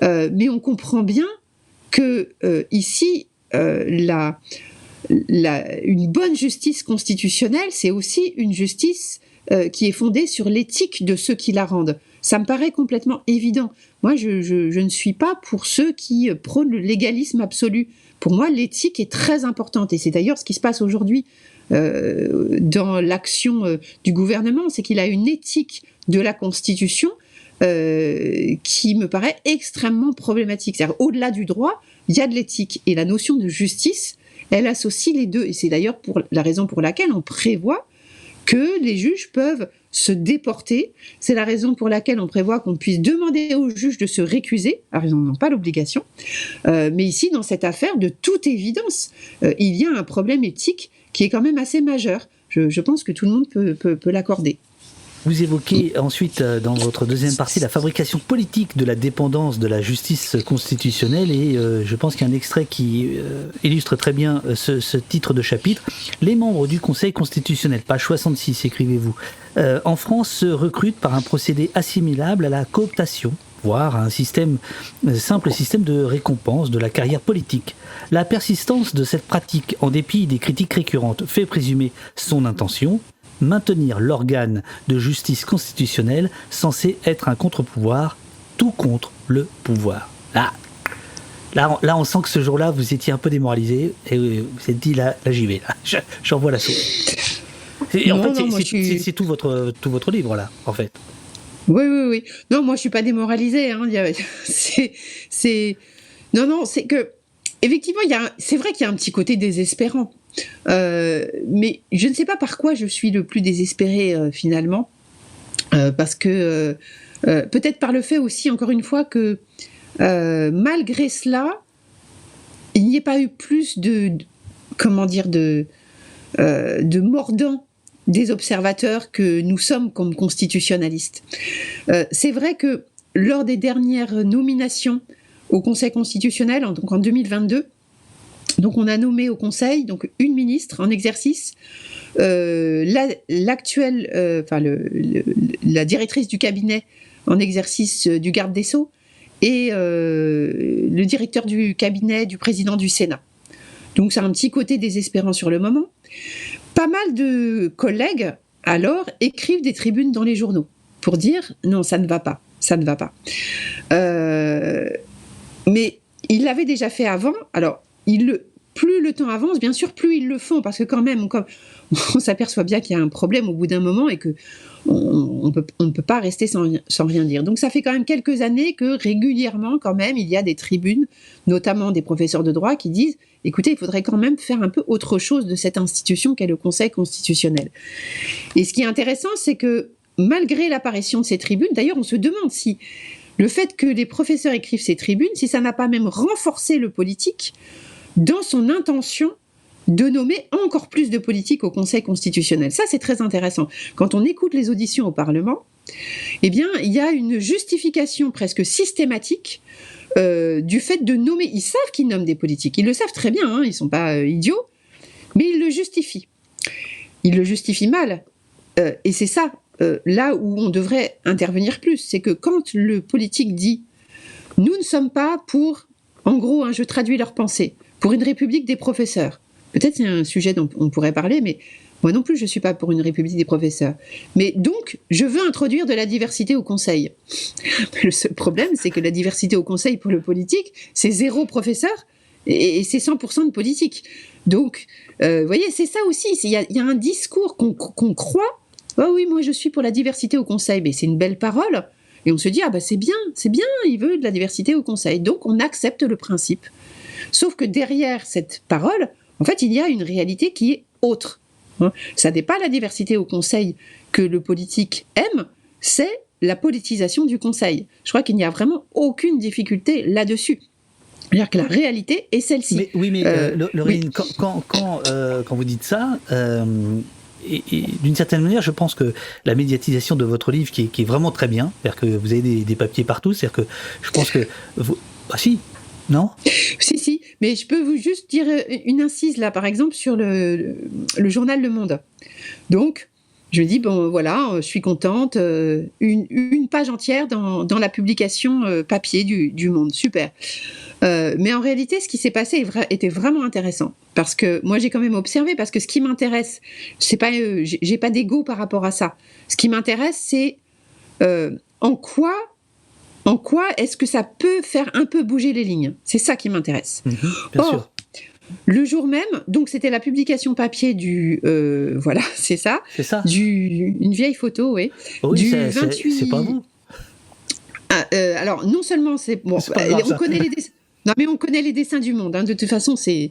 mais on comprend bien que ici une bonne justice constitutionnelle, c'est aussi une justice qui est fondée sur l'éthique de ceux qui la rendent. Ça me paraît complètement évident. Moi, je ne suis pas pour ceux qui prônent le légalisme absolu. Pour moi, l'éthique est très importante. Et c'est d'ailleurs ce qui se passe aujourd'hui dans l'action du gouvernement, c'est qu'il a une éthique de la Constitution qui me paraît extrêmement problématique. C'est-à-dire, au-delà du droit, il y a de l'éthique. Et la notion de justice, elle associe les deux. Et c'est d'ailleurs la raison pour laquelle on prévoit que les juges peuvent se déporter. C'est la raison pour laquelle on prévoit qu'on puisse demander aux juges de se récuser. Alors, ils n'en ont pas l'obligation. Mais ici, dans cette affaire, de toute évidence, il y a un problème éthique qui est quand même assez majeur. Je pense que tout le monde peut l'accorder.
Vous évoquez ensuite, dans votre deuxième partie, la fabrication politique de la dépendance de la justice constitutionnelle, et je pense qu'il y a un extrait qui illustre très bien ce titre de chapitre. Les membres du Conseil constitutionnel, page 66, écrivez-vous, en France se recrutent par un procédé assimilable à la cooptation, voire à un simple système de récompense de la carrière politique. La persistance de cette pratique, en dépit des critiques récurrentes, fait présumer son intention: maintenir l'organe de justice constitutionnelle censé être un contre-pouvoir, tout contre le pouvoir. Ah, Là, on sent que ce jour-là, vous étiez un peu démoralisé et vous vous êtes dit, là j'y vais, là, j'envoie la sauce. C'est tout votre livre, là, en fait.
Oui. Non, moi, je suis pas démoralisée. Hein. Non, c'est que, effectivement, c'est vrai qu'il y a un petit côté désespérant. Mais je ne sais pas par quoi je suis le plus désespérée, finalement. Parce que, peut-être par le fait aussi, encore une fois, que malgré cela, il n'y ait pas eu plus de mordants des observateurs que nous sommes comme constitutionnalistes. C'est vrai que lors des dernières nominations au Conseil constitutionnel, donc en 2022, donc on a nommé au Conseil donc une ministre en exercice, l'actuelle, la directrice du cabinet en exercice du garde des Sceaux et le directeur du cabinet du président du Sénat. Donc c'est un petit côté désespérant sur le moment. Pas mal de collègues, alors, écrivent des tribunes dans les journaux pour dire « non, ça ne va pas, ça ne va pas ». Mais ils l'avaient déjà fait avant. Alors, plus le temps avance, bien sûr, plus ils le font, parce que quand même, on s'aperçoit bien qu'il y a un problème au bout d'un moment et que on ne peut pas rester sans rien dire. Donc ça fait quand même quelques années que régulièrement, quand même, il y a des tribunes, notamment des professeurs de droit, qui disent « écoutez, il faudrait quand même faire un peu autre chose de cette institution qu'est le Conseil constitutionnel ». Et ce qui est intéressant, c'est que malgré l'apparition de ces tribunes, d'ailleurs on se demande si le fait que les professeurs écrivent ces tribunes, si ça n'a pas même renforcé le politique dans son intention de nommer encore plus de politiques au Conseil constitutionnel. Ça, c'est très intéressant. Quand on écoute les auditions au Parlement, eh bien, il y a une justification presque systématique du fait de nommer. Ils savent qu'ils nomment des politiques. Ils le savent très bien, hein, ils ne sont pas idiots, mais ils le justifient. Ils le justifient mal. Et c'est ça, là où on devrait intervenir plus. C'est que quand le politique dit « nous ne sommes pas pour, en gros, hein, je traduis leur pensée, pour une république des professeurs ». Peut-être c'est un sujet dont on pourrait parler, mais moi non plus je ne suis pas pour une république des professeurs. Mais donc, je veux introduire de la diversité au Conseil. Le seul problème, c'est que la diversité au Conseil pour le politique, c'est 0 professeur et c'est 100% de politique. Donc, vous voyez, c'est ça aussi. Il y a un discours qu'on croit. Oh oui, moi je suis pour la diversité au Conseil, mais c'est une belle parole. Et on se dit, ah bah c'est bien, il veut de la diversité au Conseil. Donc on accepte le principe. Sauf que derrière cette parole, en fait, il y a une réalité qui est autre. Ça n'est pas la diversité au Conseil que le politique aime, c'est la politisation du Conseil. Je crois qu'il n'y a vraiment aucune difficulté là-dessus. C'est-à-dire que la réalité est celle-ci.
Mais Laureline, oui. Quand vous dites ça, et d'une certaine manière, je pense que la médiatisation de votre livre, qui est vraiment très bien, c'est-à-dire que vous avez des papiers partout, c'est-à-dire que je pense que... si, non ?
Si, mais je peux vous juste dire une incise là, par exemple, sur le journal Le Monde. Donc, je me dis, bon, voilà, je suis contente, une page entière dans la publication papier du Monde, super. Mais en réalité, ce qui s'est passé était vraiment intéressant, parce que moi, j'ai quand même observé, parce que ce qui m'intéresse, c'est pas, j'ai pas d'ego par rapport à ça. Ce qui m'intéresse, c'est en quoi est-ce que ça peut faire un peu bouger les lignes ? C'est ça qui m'intéresse.
Bien sûr.
Le jour même, donc c'était la publication papier voilà, c'est ça.
C'est ça.
Une vieille photo, oui.
Oui,
du 28...
c'est pas vous.
Alors, non seulement c'est... Bon, on connaît les dessins. Non, mais on connaît les dessins du Monde. Hein. De toute façon, c'est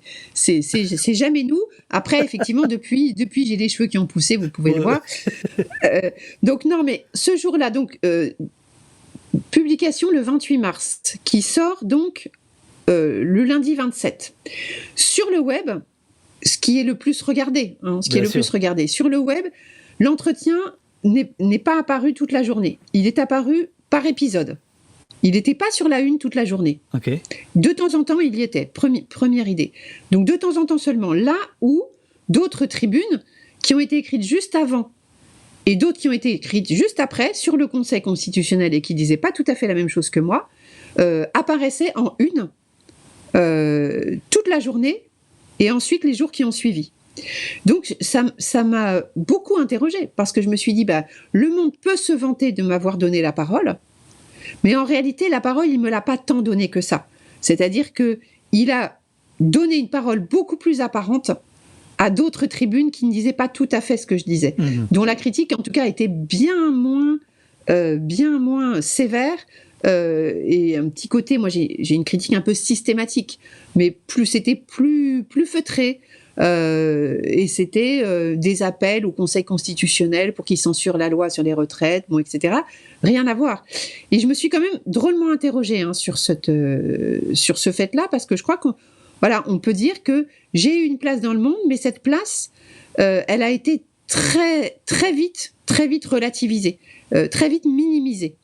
jamais nous. Après, effectivement, depuis j'ai des cheveux qui ont poussé, vous pouvez le voir. Donc, non, mais ce jour-là, donc... publication le 28 mars, qui sort donc le lundi 27. Sur le web, ce qui est le plus regardé, sur le web, l'entretien n'est pas apparu toute la journée. Il est apparu par épisode. Il n'était pas sur la une toute la journée.
Okay.
De temps en temps, il y était. Première idée. Donc de temps en temps seulement. Là où d'autres tribunes qui ont été écrites juste avant et d'autres qui ont été écrites juste après sur le Conseil constitutionnel et qui disaient pas tout à fait la même chose que moi, apparaissaient en une toute la journée et ensuite les jours qui ont suivi. Donc ça m'a beaucoup interrogée, parce que je me suis dit, le Monde peut se vanter de m'avoir donné la parole, mais en réalité la parole, il me l'a pas tant donnée que ça. C'est-à-dire qu'il a donné une parole beaucoup plus apparente à d'autres tribunes qui ne disaient pas tout à fait ce que je disais, dont la critique, en tout cas, était bien moins sévère. Et un petit côté, moi j'ai une critique un peu systématique, mais c'était plus feutré. Et c'était des appels au Conseil constitutionnel pour qu'il censure la loi sur les retraites, bon, etc. Rien à voir. Et je me suis quand même drôlement interrogée sur ce fait-là, parce que je crois on peut dire que j'ai eu une place dans le monde, mais cette place, elle a été très, très vite relativisée, très vite minimisée.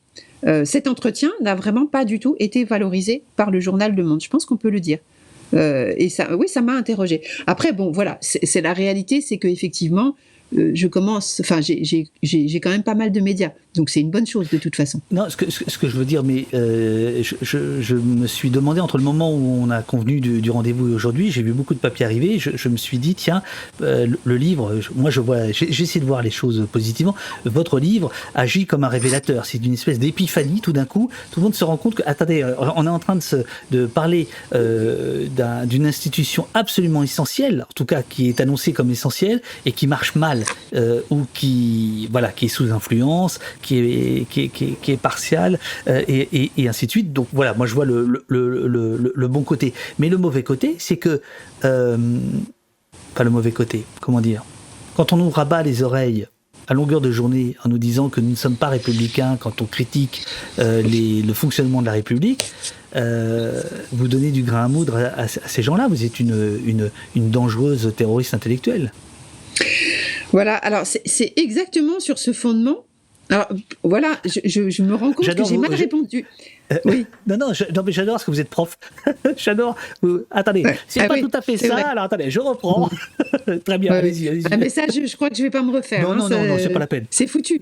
Cet entretien n'a vraiment pas du tout été valorisé par le journal Le Monde. Je pense qu'on peut le dire. Et ça, oui, ça m'a interrogée. Après, bon, voilà, c'est la réalité, c'est qu'effectivement, j'ai quand même pas mal de médias, donc c'est une bonne chose de toute façon.
Non, ce que je veux dire, mais je me suis demandé entre le moment où on a convenu du rendez-vous et aujourd'hui, j'ai vu beaucoup de papiers arriver, je me suis dit, tiens, le livre, moi j'ai essayé de voir les choses positivement, votre livre agit comme un révélateur, c'est une espèce d'épiphanie, tout d'un coup, tout le monde se rend compte que, attendez, on est en train de parler d'une institution absolument essentielle, en tout cas qui est annoncée comme essentielle, et qui marche mal, ou qui est sous influence, qui est partial, et ainsi de suite. Donc voilà, moi je vois le bon côté. Mais le mauvais côté, c'est que pas le mauvais côté, comment dire, quand on nous rabat les oreilles à longueur de journée en nous disant que nous ne sommes pas républicains, quand on critique le fonctionnement de la République, vous donnez du grain à moudre à ces gens-là. Vous êtes une dangereuse terroriste intellectuelle.
Voilà, alors c'est exactement sur ce fondement. Alors voilà, je me rends compte que j'ai mal répondu. Oui.
Non, mais j'adore ce que vous êtes prof. J'adore. Attendez, c'est pas tout à fait ça. Vrai. Alors attendez, je reprends. Très bien, allez-y.
Ah, mais ça, je crois que je vais pas me refaire.
Non, c'est pas la peine.
C'est foutu.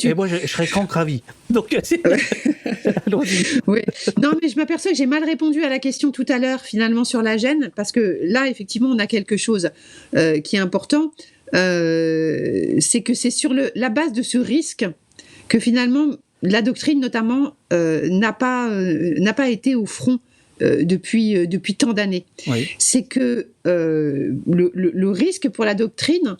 Et moi, je serais grand ravi. Donc, allons-y.
Oui. Non, mais je m'aperçois que j'ai mal répondu à la question tout à l'heure, finalement, sur la gêne, parce que là, effectivement, on a quelque chose qui est important. C'est que c'est sur la base de ce risque que finalement la doctrine notamment n'a pas été au front depuis tant d'années. Oui. C'est que le risque pour la doctrine,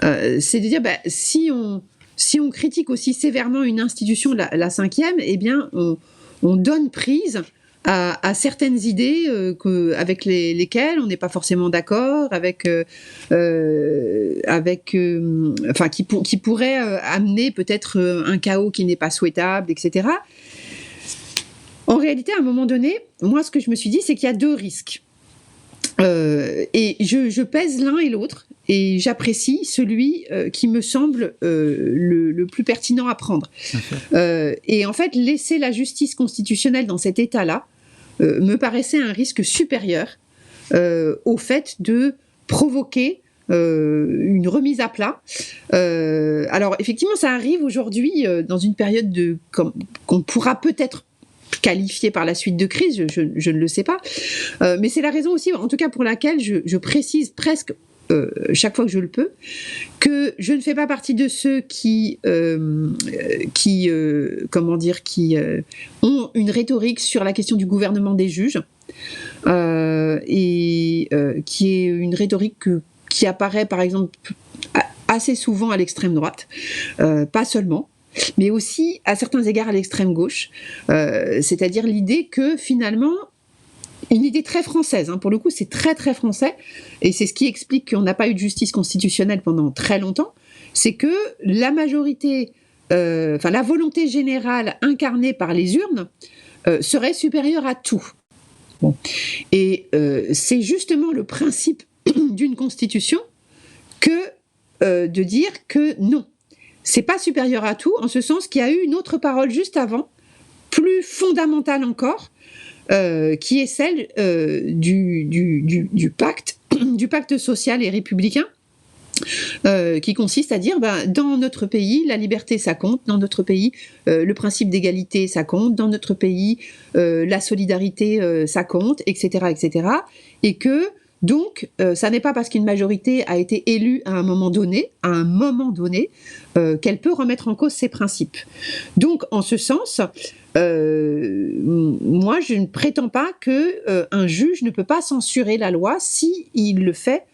c'est de dire si on critique aussi sévèrement une institution, la cinquième, eh bien on donne prise à certaines idées avec lesquelles on n'est pas forcément d'accord, qui pourraient amener peut-être un chaos qui n'est pas souhaitable, etc. En réalité, à un moment donné, moi, ce que je me suis dit, c'est qu'il y a deux risques. Et je pèse l'un et l'autre, et j'apprécie celui qui me semble le plus pertinent à prendre. Et en fait, laisser la justice constitutionnelle dans cet état-là me paraissait un risque supérieur au fait de provoquer une remise à plat. Alors effectivement, ça arrive aujourd'hui dans une période qu'on pourra peut-être qualifier par la suite de crise, je ne le sais pas, mais c'est la raison aussi, en tout cas pour laquelle je précise presque chaque fois que je le peux, que je ne fais pas partie de ceux qui ont une rhétorique sur la question du gouvernement des juges, et qui est une rhétorique qui apparaît par exemple assez souvent à l'extrême droite, pas seulement, mais aussi à certains égards à l'extrême gauche, c'est-à-dire l'idée que finalement, une idée très française, pour le coup c'est très très français, et c'est ce qui explique qu'on n'a pas eu de justice constitutionnelle pendant très longtemps, c'est que la majorité, la volonté générale incarnée par les urnes serait supérieure à tout. Bon. Et c'est justement le principe d'une constitution que de dire que non, c'est pas supérieur à tout, en ce sens qu'il y a eu une autre parole juste avant, plus fondamentale encore, qui est celle du pacte social et républicain, qui consiste à dire dans notre pays la liberté ça compte, dans notre pays le principe d'égalité ça compte, dans notre pays la solidarité ça compte, etc., etc., et que Donc, ça n'est pas parce qu'une majorité a été élue à un moment donné, qu'elle peut remettre en cause ses principes. Donc, en ce sens, moi, je ne prétends pas qu'un juge ne peut pas censurer la loi s'il le fait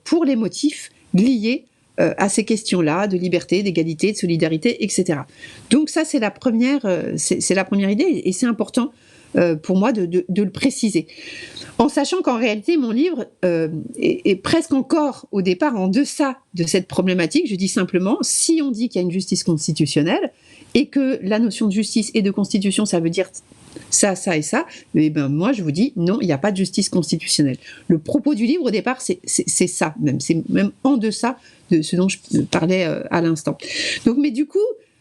pour les motifs liés à ces questions-là de liberté, d'égalité, de solidarité, etc. Donc ça, c'est la première idée, et c'est important pour moi de le préciser. En sachant qu'en réalité, mon livre est presque encore au départ en deçà de cette problématique. Je dis simplement, si on dit qu'il y a une justice constitutionnelle et que la notion de justice et de constitution, ça veut dire ça, ça et ça, mais ben moi je vous dis non, il n'y a pas de justice constitutionnelle. Le propos du livre au départ, c'est ça même, c'est même en deçà de ce dont je parlais à l'instant. Donc, mais du coup,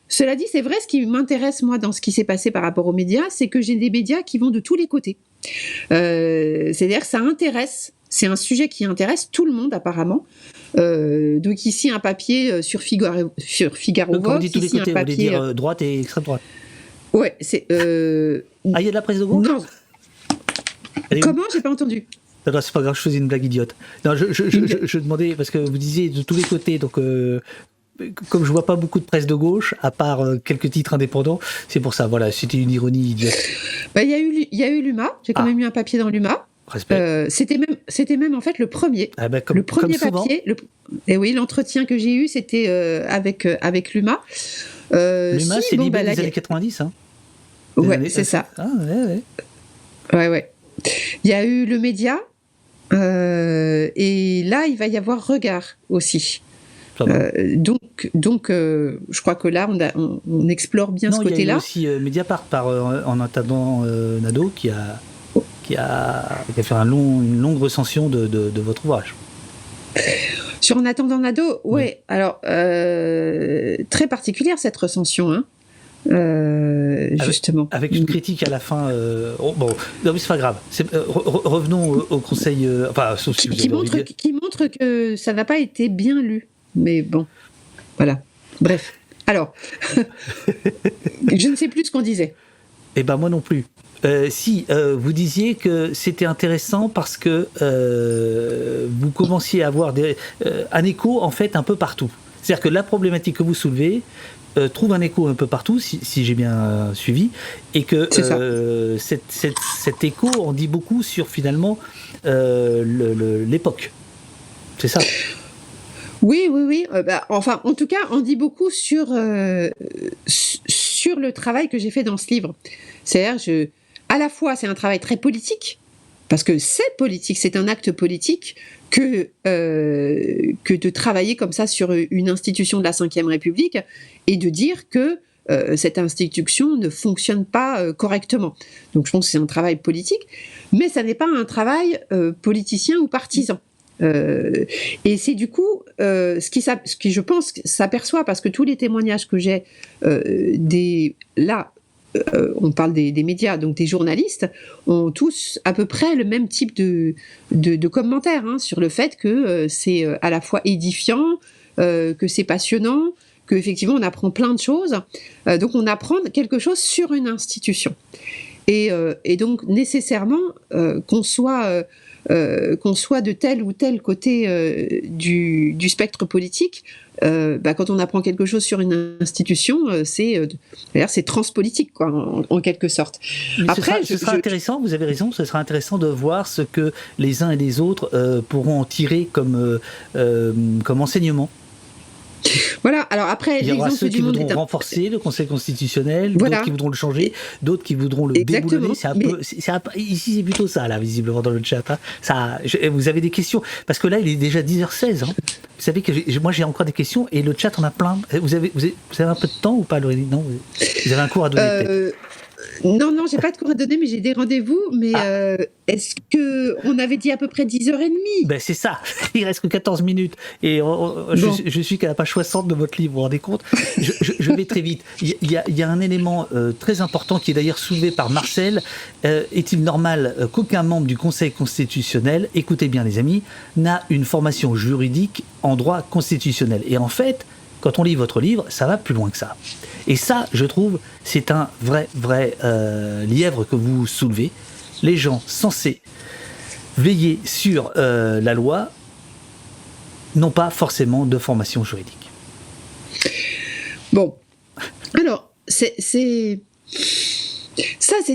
cela dit, c'est vrai, ce qui m'intéresse, moi, dans ce qui s'est passé par rapport aux médias, c'est que j'ai des médias qui vont de tous les côtés. C'est-à-dire que ça intéresse, c'est un sujet qui intéresse tout le monde, apparemment. Donc ici, un papier sur Figaro
Donc, quand vous dites tous les côtés, vous voulez dire droite et extrême droite.
Ouais, c'est...
Ah, il y a de la presse de gauche ?
Non. Comment ? J'ai pas entendu.
Non, c'est pas grave, je faisais une blague idiote. Non, je demandais, parce que vous disiez de tous les côtés, donc... comme je vois pas beaucoup de presse de gauche, à part quelques titres indépendants, c'est pour ça, voilà, c'était une ironie idiote.
Bah, il y a eu l'UMA, j'ai quand même eu un papier dans l'UMA.
Respect.
C'était même en fait le premier.
Ah bah,
le premier
comme
papier. Et oui, l'entretien que j'ai eu, c'était avec l'UMA.
L'UMA, c'est libéré des années 90, hein.
Ouais, c'est ça.
Ah, ouais.
Ouais. Il y a eu le Média, et là, il va y avoir Regard aussi. Donc, je crois que là, on explore bien ce côté-là.
Il y a eu aussi Mediapart en attendant Nadeau qui a fait une longue recension de votre ouvrage.
Sur En attendant Nadeau, ouais. Alors, très particulière cette recension, hein. Justement.
Avec une critique à la fin. Bon, non, mais c'est pas grave. Revenons au conseil. Sauf si
qui montre que ça n'a pas été bien lu. Mais bon, voilà. Bref. Alors, je ne sais plus ce qu'on disait.
Eh ben moi non plus. Vous disiez que c'était intéressant parce que vous commenciez à avoir un écho en fait un peu partout. C'est-à-dire que la problématique que vous soulevez trouve un écho un peu partout, si j'ai bien suivi, et que cet écho en dit beaucoup sur finalement l'époque. C'est ça.
Oui. Enfin, en tout cas, on dit beaucoup sur le travail que j'ai fait dans ce livre. C'est-à-dire, à la fois, c'est un travail très politique, parce que c'est politique, c'est un acte politique que de travailler comme ça sur une institution de la Ve République et de dire que cette institution ne fonctionne pas correctement. Donc, je pense que c'est un travail politique, mais ça n'est pas un travail politicien ou partisan. Et c'est du coup ce qui je pense s'aperçoit, parce que tous les témoignages que j'ai on parle des médias, donc des journalistes, ont tous à peu près le même type de commentaires, hein, sur le fait que c'est à la fois édifiant, que c'est passionnant, qu'effectivement on apprend plein de choses, donc on apprend quelque chose sur une institution. Et donc nécessairement qu'on soit de tel ou tel côté du spectre politique, quand on apprend quelque chose sur une institution, c'est transpolitique, quoi, en quelque sorte.
Après, ce sera intéressant, vous avez raison, ce sera intéressant de voir ce que les uns et les autres pourront en tirer comme enseignement.
Voilà, alors après,
il y aura ceux qui voudront renforcer le Conseil constitutionnel,
voilà.
D'autres qui voudront le changer, d'autres qui voudront le déboulonner. Ici, c'est plutôt ça, là, visiblement, dans le chat. Hein. Vous avez des questions, parce que là, il est déjà 10h16. Hein. Vous savez que moi, j'ai encore des questions, et le chat en a plein. Vous avez un peu de temps ou pas, Laurélie ? Non, vous avez un cours à donner, peut-être.
Non, j'ai pas de cours à donner, mais j'ai des rendez-vous. Mais est-ce qu'on avait dit à peu près 10h30 ?
Ben c'est ça, il reste que 14 minutes. Et je suis qu'à la page 60 de votre livre, vous vous rendez compte ? Je vais très vite. Il y a un élément très important qui est d'ailleurs soulevé par Marcel. Est-il normal qu'aucun membre du Conseil constitutionnel, écoutez bien les amis, n'a une formation juridique en droit constitutionnel ? Et en fait, quand on lit votre livre, ça va plus loin que ça. Et ça, je trouve, c'est un vrai lièvre que vous soulevez. Les gens censés veiller sur la loi n'ont pas forcément de formation juridique.
Bon, alors, ça, c'est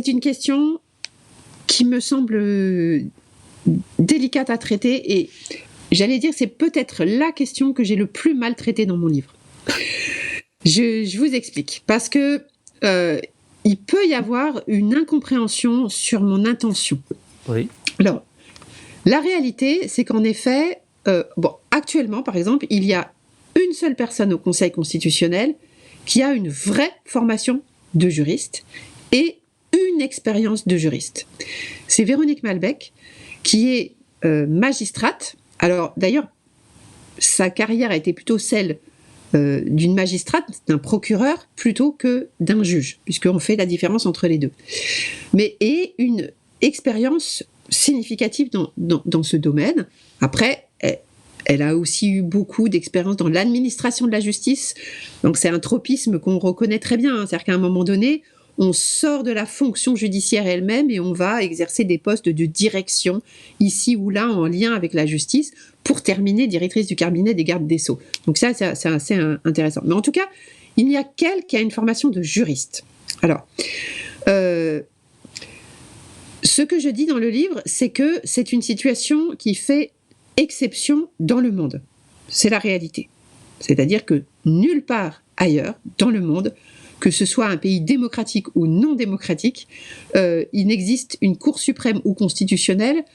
une question qui me semble délicate à traiter, et j'allais dire, c'est peut-être la question que j'ai le plus mal traitée dans mon livre. Je vous explique, parce que il peut y avoir une incompréhension sur mon intention.
Oui.
Alors, la réalité, c'est qu'en effet, actuellement, par exemple, il y a une seule personne au Conseil constitutionnel qui a une vraie formation de juriste et une expérience de juriste. C'est Véronique Malbec, qui est magistrate. Alors, d'ailleurs, sa carrière a été plutôt celle d'une magistrate, d'un procureur, plutôt que d'un juge, puisqu'on fait la différence entre les deux. Et une expérience significative dans ce domaine. Après, elle a aussi eu beaucoup d'expérience dans l'administration de la justice, donc c'est un tropisme qu'on reconnaît très bien, c'est-à-dire qu'à un moment donné, on sort de la fonction judiciaire elle-même et on va exercer des postes de direction, ici ou là, en lien avec la justice, pour terminer directrice du cabinet des gardes des Sceaux. Donc ça, c'est assez intéressant. Mais en tout cas, il n'y a qu'elle qui a une formation de juriste. Alors, ce que je dis dans le livre, c'est que c'est une situation qui fait exception dans le monde. C'est la réalité. C'est-à-dire que nulle part ailleurs, dans le monde, que ce soit un pays démocratique ou non démocratique, il n'existe une Cour suprême ou constitutionnelle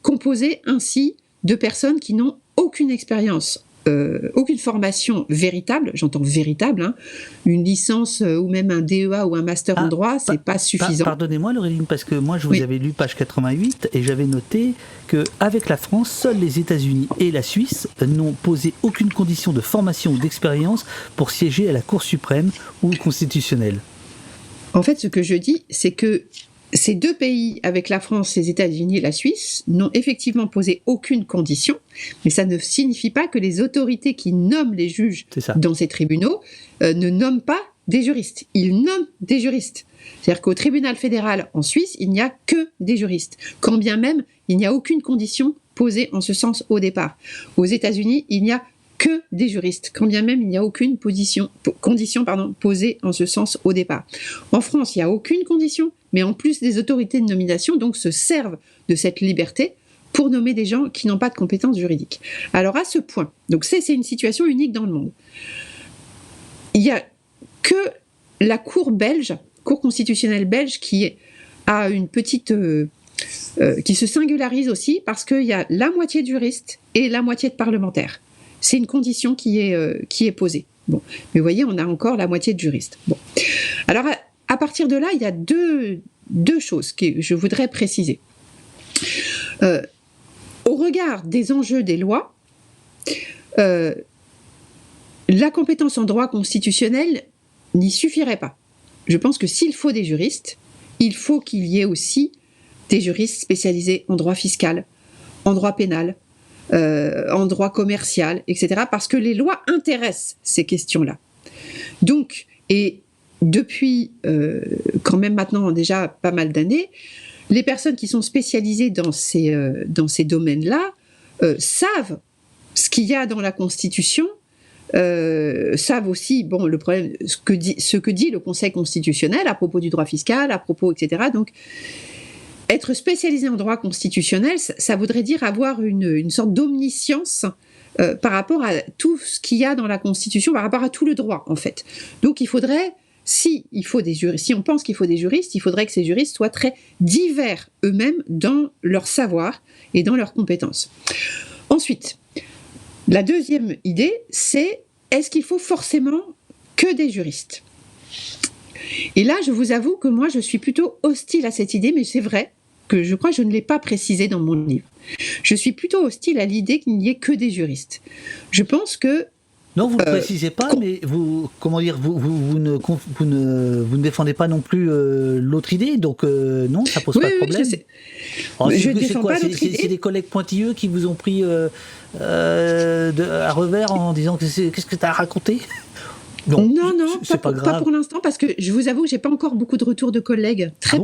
composée ainsi de personnes qui n'ont aucune expérience, aucune formation véritable, j'entends véritable, hein, une licence ou même un DEA ou un master en droit, c'est pas suffisant.
Pardonnez-moi Laureline, parce que moi je vous avais lu page 88 et j'avais noté qu'avec la France, seuls les États-Unis et la Suisse n'ont posé aucune condition de formation ou d'expérience pour siéger à la Cour suprême ou constitutionnelle.
En fait, ce que je dis, c'est que ces deux pays, avec la France, les États-Unis et la Suisse, n'ont effectivement posé aucune condition, mais ça ne signifie pas que les autorités qui nomment les juges dans ces tribunaux ne nomment pas des juristes. Ils nomment des juristes. C'est-à-dire qu'au tribunal fédéral en Suisse, il n'y a que des juristes, quand bien même il n'y a aucune condition posée en ce sens au départ. Aux États-Unis, il n'y a que des juristes, quand bien même il n'y a aucune condition posée en ce sens au départ. En France, il n'y a aucune condition, mais en plus, les autorités de nomination donc se servent de cette liberté pour nommer des gens qui n'ont pas de compétences juridiques. Alors à ce point, donc c'est une situation unique dans le monde. Il n'y a que la Cour constitutionnelle belge qui a une petite... qui se singularise aussi parce qu'il y a la moitié de juristes et la moitié de parlementaires. C'est une condition qui est posée. Bon. Mais vous voyez, on a encore la moitié de juristes. Bon. Alors, à partir de là, il y a deux choses que je voudrais préciser. Au regard des enjeux des lois, la compétence en droit constitutionnel n'y suffirait pas. Je pense que s'il faut des juristes, il faut qu'il y ait aussi des juristes spécialisés en droit fiscal, en droit pénal, en droit commercial, etc. Parce que les lois intéressent ces questions-là. Donc, et depuis quand même maintenant déjà pas mal d'années, les personnes qui sont spécialisées dans ces domaines-là savent ce qu'il y a dans la Constitution, savent aussi le problème, ce que dit le Conseil constitutionnel à propos du droit fiscal, à propos, etc. Donc, être spécialisé en droit constitutionnel, ça voudrait dire avoir une sorte d'omniscience par rapport à tout ce qu'il y a dans la Constitution, par rapport à tout le droit, en fait. Donc, il faudrait, si on pense qu'il faut des juristes, il faudrait que ces juristes soient très divers eux-mêmes dans leur savoir et dans leurs compétences. Ensuite, la deuxième idée, c'est est-ce qu'il faut forcément que des juristes ? Et là, je vous avoue que moi, je suis plutôt hostile à cette idée, mais c'est vrai que je crois que je ne l'ai pas précisé dans mon livre. Je suis plutôt hostile à l'idée qu'il n'y ait que des juristes. Je pense que...
Non, vous ne le précisez pas, mais vous ne défendez pas non plus l'autre idée, donc non, ça pose pas de problème.
Je ne défends pas l'autre idée.
C'est des collègues pointilleux qui vous ont pris à revers en disant qu'est-ce que tu as raconté ? Non,
pas pour l'instant, parce que je vous avoue que j'ai pas encore beaucoup de retours de collègues, très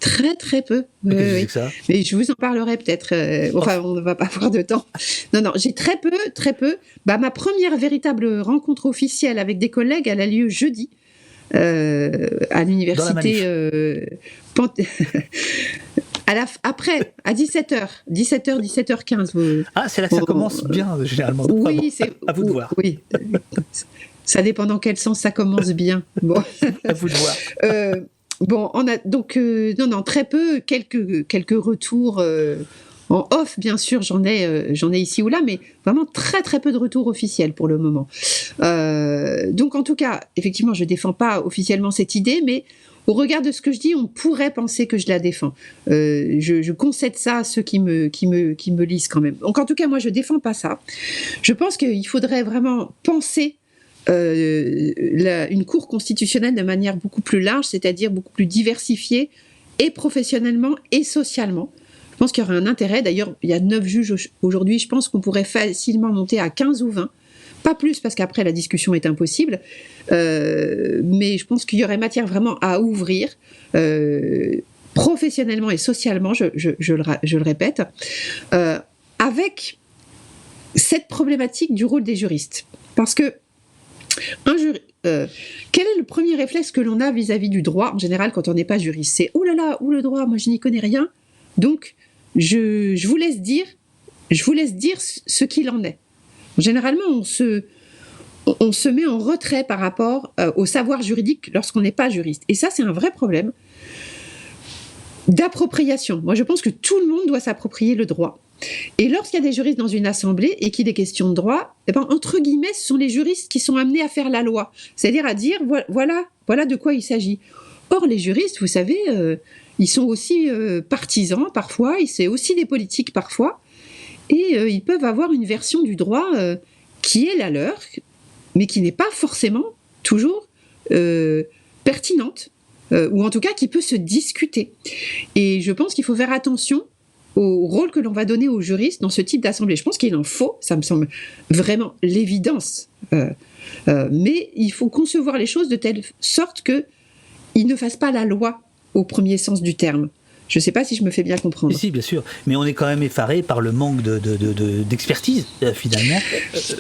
Très très peu.
Qu'est-ce que
Oui,
c'est
oui.
que ça?
Mais je vous en parlerai peut-être. Enfin, on ne va pas avoir de temps. Non, j'ai très peu, très peu. Bah, ma première véritable rencontre officielle avec des collègues, elle a lieu jeudi à
Dans la manif.
l'université. Après, à 17h, 17h15.
Ah, c'est là que ça commence bien, généralement.
Oui, c'est.
À vous de voir.
Oui. Ça dépend dans quel sens ça commence bien. Bon.
À vous de voir.
Bon, on a donc non, très peu, quelques retours en off, bien sûr, j'en ai ici ou là, mais vraiment très très peu de retours officiels pour le moment. Donc en tout cas, effectivement, je défends pas officiellement cette idée, mais au regard de ce que je dis, on pourrait penser que je la défends. Je concède ça à ceux qui me lisent quand même. Donc en tout cas, moi, je défends pas ça. Je pense qu'il faudrait vraiment penser une cour constitutionnelle de manière beaucoup plus large, c'est-à-dire beaucoup plus diversifiée, et professionnellement et socialement. Je pense qu'il y aurait un intérêt. D'ailleurs, il y a 9 juges aujourd'hui. Je pense qu'on pourrait facilement monter à 15 ou 20. Pas plus, parce qu'après, la discussion est impossible. Mais je pense qu'il y aurait matière vraiment à ouvrir, professionnellement et socialement, je le répète, avec cette problématique du rôle des juristes. Parce que quel est le premier réflexe que l'on a vis-à-vis du droit, en général, quand on n'est pas juriste? C'est « Oh là là, le droit, moi je n'y connais rien, donc je vous laisse dire ce qu'il en est. » Généralement, on se met en retrait par rapport au savoir juridique lorsqu'on n'est pas juriste. Et ça, c'est un vrai problème d'appropriation. Moi, je pense que tout le monde doit s'approprier le droit. Et lorsqu'il y a des juristes dans une assemblée et qu'il est question de droit, eh ben, entre guillemets, ce sont les juristes qui sont amenés à faire la loi. C'est-à-dire à dire, voilà de quoi il s'agit. Or, les juristes, vous savez, ils sont aussi partisans parfois, c'est aussi des politiques parfois, et ils peuvent avoir une version du droit qui est la leur, mais qui n'est pas forcément toujours pertinente, ou en tout cas qui peut se discuter. Et je pense qu'il faut faire attention au rôle que l'on va donner aux juristes dans ce type d'assemblée. Je pense qu'il en faut, ça me semble vraiment l'évidence. Mais il faut concevoir les choses de telle sorte qu'ils ne fassent pas la loi au premier sens du terme. Je ne sais pas si je me fais bien comprendre.
Si, bien sûr. Mais on est quand même effaré par le manque d'expertise, finalement.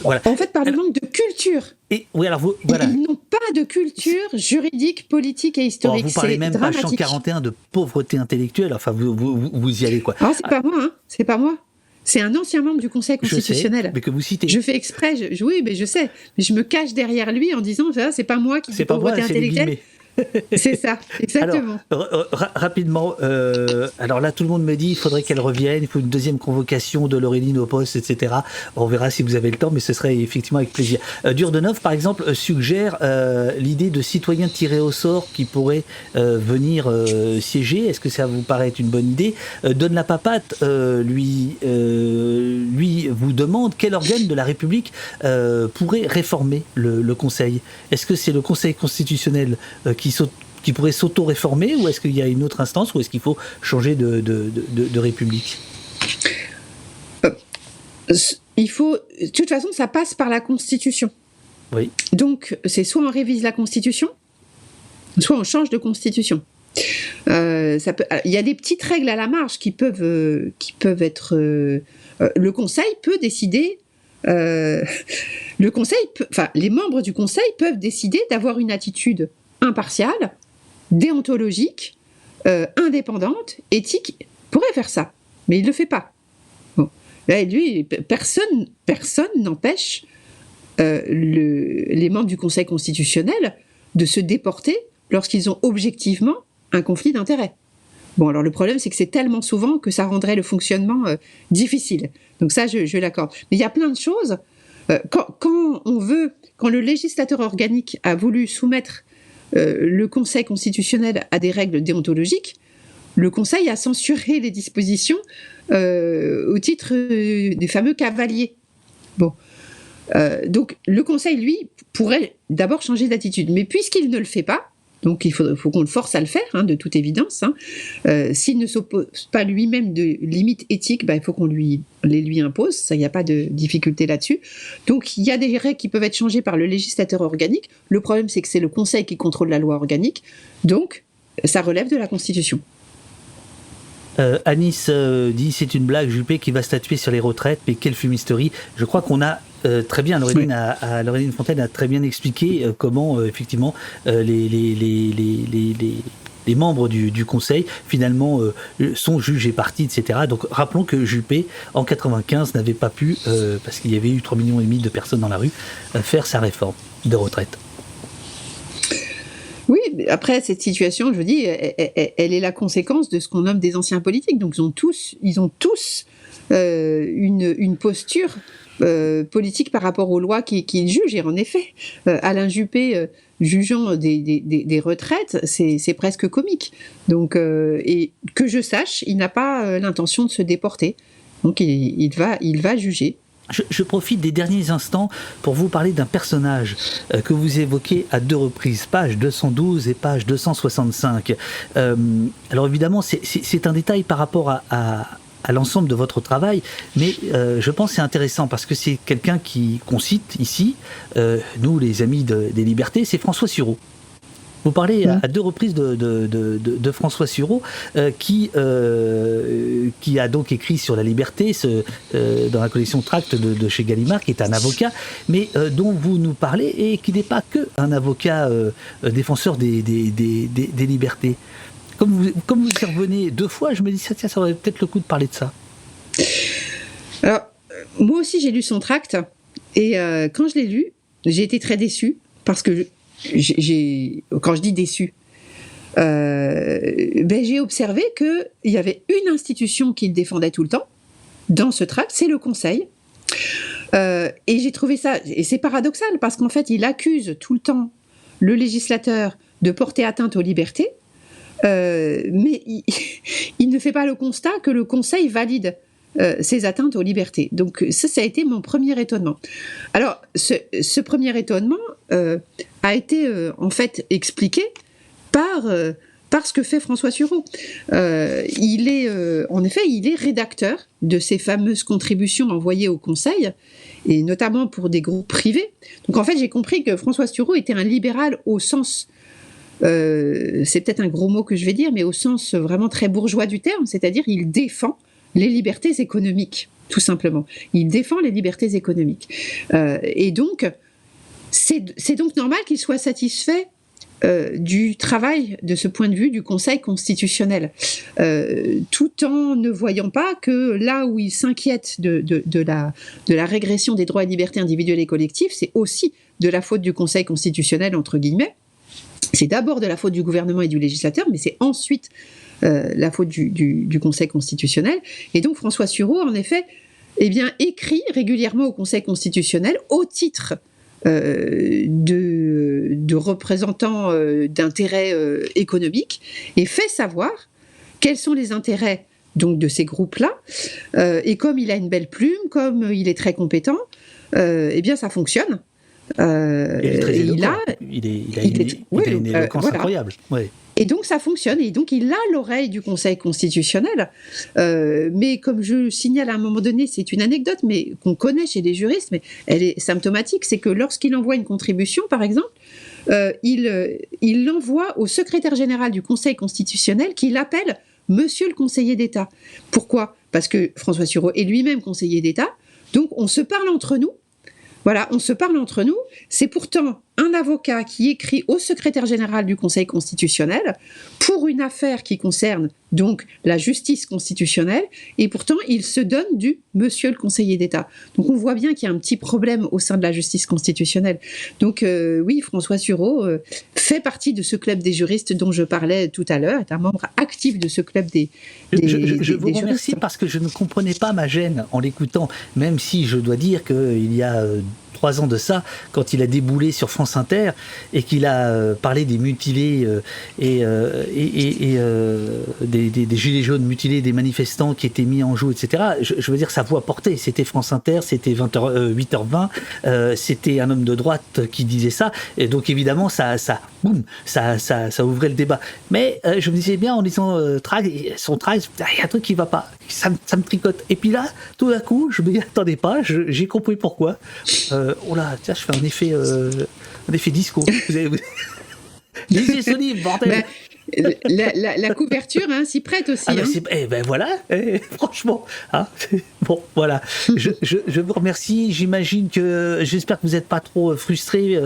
Voilà. En fait, par le manque de culture.
Et, oui, alors voilà.
Ils n'ont pas de culture juridique, politique et historique.
Vous parlez même, page
dramatique.
141, de pauvreté intellectuelle. Enfin, vous y allez, quoi.
Ah, c'est pas moi, hein. C'est pas moi. C'est un ancien membre du Conseil constitutionnel.
Je sais, mais que vous citez.
Je fais exprès. Oui, mais je sais. Mais je me cache derrière lui en disant, c'est pas moi qui dis pauvreté intellectuelle. C'est ça, exactement.
Alors, rapidement, alors là, tout le monde me dit il faudrait qu'elle revienne, il faut une deuxième convocation de Laureline au poste, etc. On verra si vous avez le temps, mais ce serait effectivement avec plaisir. Durdenov, par exemple, suggère l'idée de citoyens tirés au sort qui pourraient venir siéger. Est-ce que ça vous paraît une bonne idée? Donne la papate, lui vous demande quel organe de la République pourrait réformer le Conseil. Est-ce que c'est le Conseil constitutionnel qui pourrait s'auto-réformer, ou est-ce qu'il y a une autre instance, ou est-ce qu'il faut changer de République?
Il faut, de toute façon, ça passe par la Constitution.
Oui.
Donc, c'est soit on révise la Constitution, soit on change de Constitution. Il y a des petites règles à la marge qui peuvent être... le Conseil peut décider... les membres du Conseil peuvent décider d'avoir une attitude impartiale, déontologique, indépendante, éthique, pourrait faire ça, mais il ne le fait pas. Bon. Là, lui, personne n'empêche les membres du Conseil constitutionnel de se déporter lorsqu'ils ont objectivement un conflit d'intérêts. Bon, alors le problème, c'est que c'est tellement souvent que ça rendrait le fonctionnement difficile. Donc ça, je l'accorde. Mais il y a plein de choses. Quand le législateur organique a voulu soumettre le Conseil constitutionnel à des règles déontologiques, le Conseil a censuré les dispositions au titre des fameux cavaliers. Bon. Donc le Conseil, lui, pourrait d'abord changer d'attitude. Mais puisqu'il ne le fait pas, donc il faut qu'on le force à le faire, de toute évidence. S'il ne s'oppose pas lui-même de limites éthiques, il faut qu'on les lui impose. Ça, il n'y a pas de difficulté là-dessus. Donc il y a des règles qui peuvent être changées par le législateur organique. Le problème, c'est que c'est le Conseil qui contrôle la loi organique. Donc ça relève de la Constitution.
Anis dit c'est une blague, Juppé qui va statuer sur les retraites, mais quelle fumisterie. Je crois qu'on a très bien, Laureline Fontaine a très bien expliqué comment effectivement les membres du Conseil finalement sont jugés partis, etc. Donc rappelons que Juppé en 95 n'avait pas pu, parce qu'il y avait eu 3,5 millions de personnes dans la rue, faire sa réforme de retraite.
Oui, après cette situation, je dis, elle est la conséquence de ce qu'on nomme des anciens politiques. Donc ils ont tous une posture politique par rapport aux lois qu'ils jugent. Et en effet, Alain Juppé jugeant des retraites, c'est presque comique. Donc, et que je sache, il n'a pas l'intention de se déporter. Donc il va juger.
Je profite des derniers instants pour vous parler d'un personnage que vous évoquez à 2 reprises, page 212 et page 265. Alors évidemment, c'est un détail par rapport à l'ensemble de votre travail, mais je pense que c'est intéressant parce que c'est quelqu'un qu'on cite ici, nous les amis des libertés, c'est François Sureau. Vous parlez à 2 reprises de François Sureau, qui a donc écrit sur la liberté dans la collection Tracts de chez Gallimard, qui est un avocat, mais dont vous nous parlez et qui n'est pas que un avocat défenseur des libertés. Comme vous y revenez 2 fois, je me dis ça aurait peut-être le coup de parler de ça.
Alors, moi aussi j'ai lu son tract, et quand je l'ai lu, j'ai été très déçue, parce que quand je dis déçu, j'ai observé qu'il y avait une institution qu'il défendait tout le temps dans ce tract, c'est le Conseil. Et j'ai trouvé ça, et c'est paradoxal, parce qu'en fait il accuse tout le temps le législateur de porter atteinte aux libertés, mais il ne fait pas le constat que le Conseil valide ces atteintes aux libertés. Donc ça a été mon premier étonnement. Alors ce premier étonnement a été en fait expliqué par ce que fait François Sureau. Il est rédacteur de ces fameuses contributions envoyées au Conseil, et notamment pour des groupes privés. Donc en fait j'ai compris que François Sureau était un libéral au sens, c'est peut-être un gros mot que je vais dire, mais au sens vraiment très bourgeois du terme, c'est-à-dire il défend les libertés économiques, tout simplement. Il défend les libertés économiques. Et donc, c'est donc normal qu'il soit satisfait du travail, de ce point de vue, du Conseil constitutionnel, tout en ne voyant pas que là où il s'inquiète de la régression des droits et libertés individuelles et collectives, c'est aussi de la faute du Conseil constitutionnel, entre guillemets. C'est d'abord de la faute du gouvernement et du législateur, mais c'est ensuite la faute du Conseil constitutionnel. Et donc François Sureau, en effet, écrit régulièrement au Conseil constitutionnel au titre de représentants d'intérêts économiques, et fait savoir quels sont les intérêts donc de ces groupes-là. Et comme il a une belle plume, comme il est très compétent, ça fonctionne.
Il est très éloquent. Il a une éloquence incroyable. Ouais.
Et donc ça fonctionne, et donc il a l'oreille du Conseil constitutionnel, mais comme je signale à un moment donné, c'est une anecdote mais qu'on connaît chez les juristes, mais elle est symptomatique, c'est que lorsqu'il envoie une contribution par exemple, il l'envoie au secrétaire général du Conseil constitutionnel, qui l'appelle Monsieur le conseiller d'État. Pourquoi ? Parce que François Sureau est lui-même conseiller d'État, donc on se parle entre nous. Voilà, on se parle entre nous. C'est pourtant un avocat qui écrit au secrétaire général du Conseil constitutionnel pour une affaire qui concerne donc la justice constitutionnelle, et pourtant il se donne du monsieur le conseiller d'État. Donc on voit bien qu'il y a un petit problème au sein de la justice constitutionnelle. Donc oui, François Sureau fait partie de ce club des juristes dont je parlais tout à l'heure, est un membre actif de ce club des
Je vous remercie juristes. Parce que je ne comprenais pas ma gêne en l'écoutant, même si je dois dire qu'il y a 3 ans de ça, quand il a déboulé sur France Inter et qu'il a parlé des mutilés des gilets jaunes mutilés, des manifestants qui étaient mis en joue, etc. Je veux dire, sa voix portée, c'était France Inter, c'était 8h20, c'était un homme de droite qui disait ça, et donc évidemment ça ouvrait le débat. Mais je me disais bien en lisant son tract, il y a un truc qui va pas, ça me tricote. Et puis là, tout d'un coup, je m'y attendais pas, j'ai compris pourquoi. Oh là, tiens, je fais un effet discours. Lisez ce livre, bordel.
La couverture s'y prête aussi.
Voilà, franchement. Bon, voilà. Je vous remercie. J'espère que vous n'êtes pas trop frustrés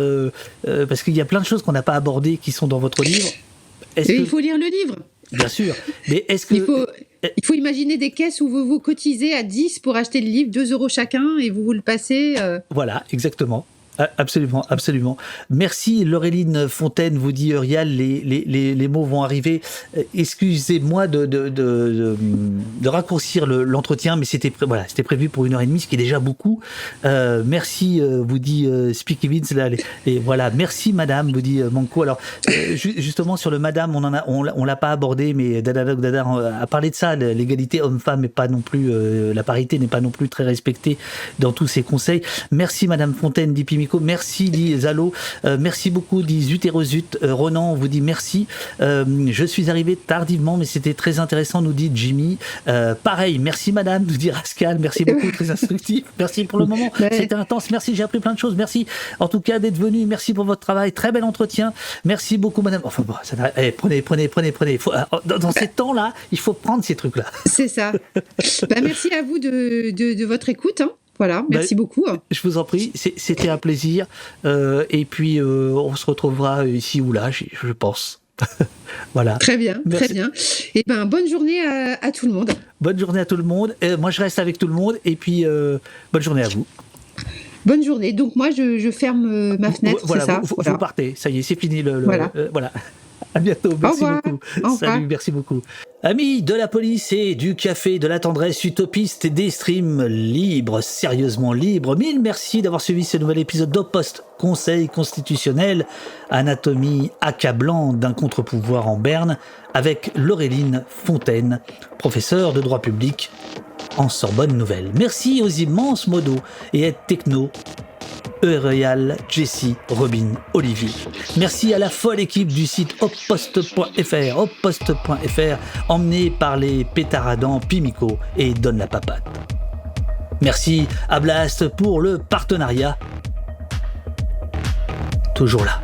parce qu'il y a plein de choses qu'on n'a pas abordées qui sont dans votre livre.
Il faut lire le livre.
Bien sûr. Mais est-ce que...
Il faut imaginer des caisses où vous cotisez à 10 pour acheter le livre, 2 € chacun, et vous le passez.
Voilà, exactement. Absolument, absolument. Merci Laureline Fontaine, vous dit Urial, les mots vont arriver. Excusez-moi de raccourcir l'entretien, mais c'était prévu pour 1h30, ce qui est déjà beaucoup. Merci, vous dit Speaky Vince, et voilà. Merci madame, vous dit Manco. Alors justement sur le madame, on l'a pas abordé, mais Dada a parlé de ça. L'égalité homme-femme n'est pas non plus, la parité n'est pas non plus très respectée dans tous ses conseils. Merci madame Fontaine, dit Pimico. Merci, dit Zalo. Merci beaucoup, dit Zuterozut. Ronan vous dit merci. Je suis arrivé tardivement, mais c'était très intéressant, nous dit Jimmy. Pareil, merci madame, nous dit Rascal. Merci beaucoup, très instructif. Merci pour le moment. C'était intense. Merci, j'ai appris plein de choses. Merci en tout cas d'être venu. Merci pour votre travail. Très bel entretien. Merci beaucoup, madame. Enfin bon, prenez. Dans ces temps-là, il faut prendre ces trucs-là.
C'est ça. Merci à vous de votre écoute. Voilà, merci beaucoup.
Je vous en prie, c'était un plaisir. Et puis, on se retrouvera ici ou là, je pense. Voilà.
Très bien, merci. Très bien. Et bonne journée à tout le monde.
Bonne journée à tout le monde. Moi, je reste avec tout le monde. Et puis, bonne journée à vous.
Bonne journée. Donc, moi, je ferme ma fenêtre,
voilà,
c'est ça.
Vous partez. Ça y est, c'est fini. Voilà. À bientôt, merci beaucoup. Salut, merci beaucoup. Amis de la police et du café de la tendresse, utopistes et des streams libres, sérieusement libres, mille merci d'avoir suivi ce nouvel épisode d'Op-Post, Conseil constitutionnel, anatomie accablante d'un contre-pouvoir en berne, avec Laureline Fontaine, professeure de droit public en Sorbonne Nouvelle. Merci aux immenses modos et aides techno, Eurial, Jessie, Robin, Olivier. Merci à la folle équipe du site oppost.fr, emmenée par les pétaradants Pimico et Donne la Papade. Merci à Blast pour le partenariat. Toujours là.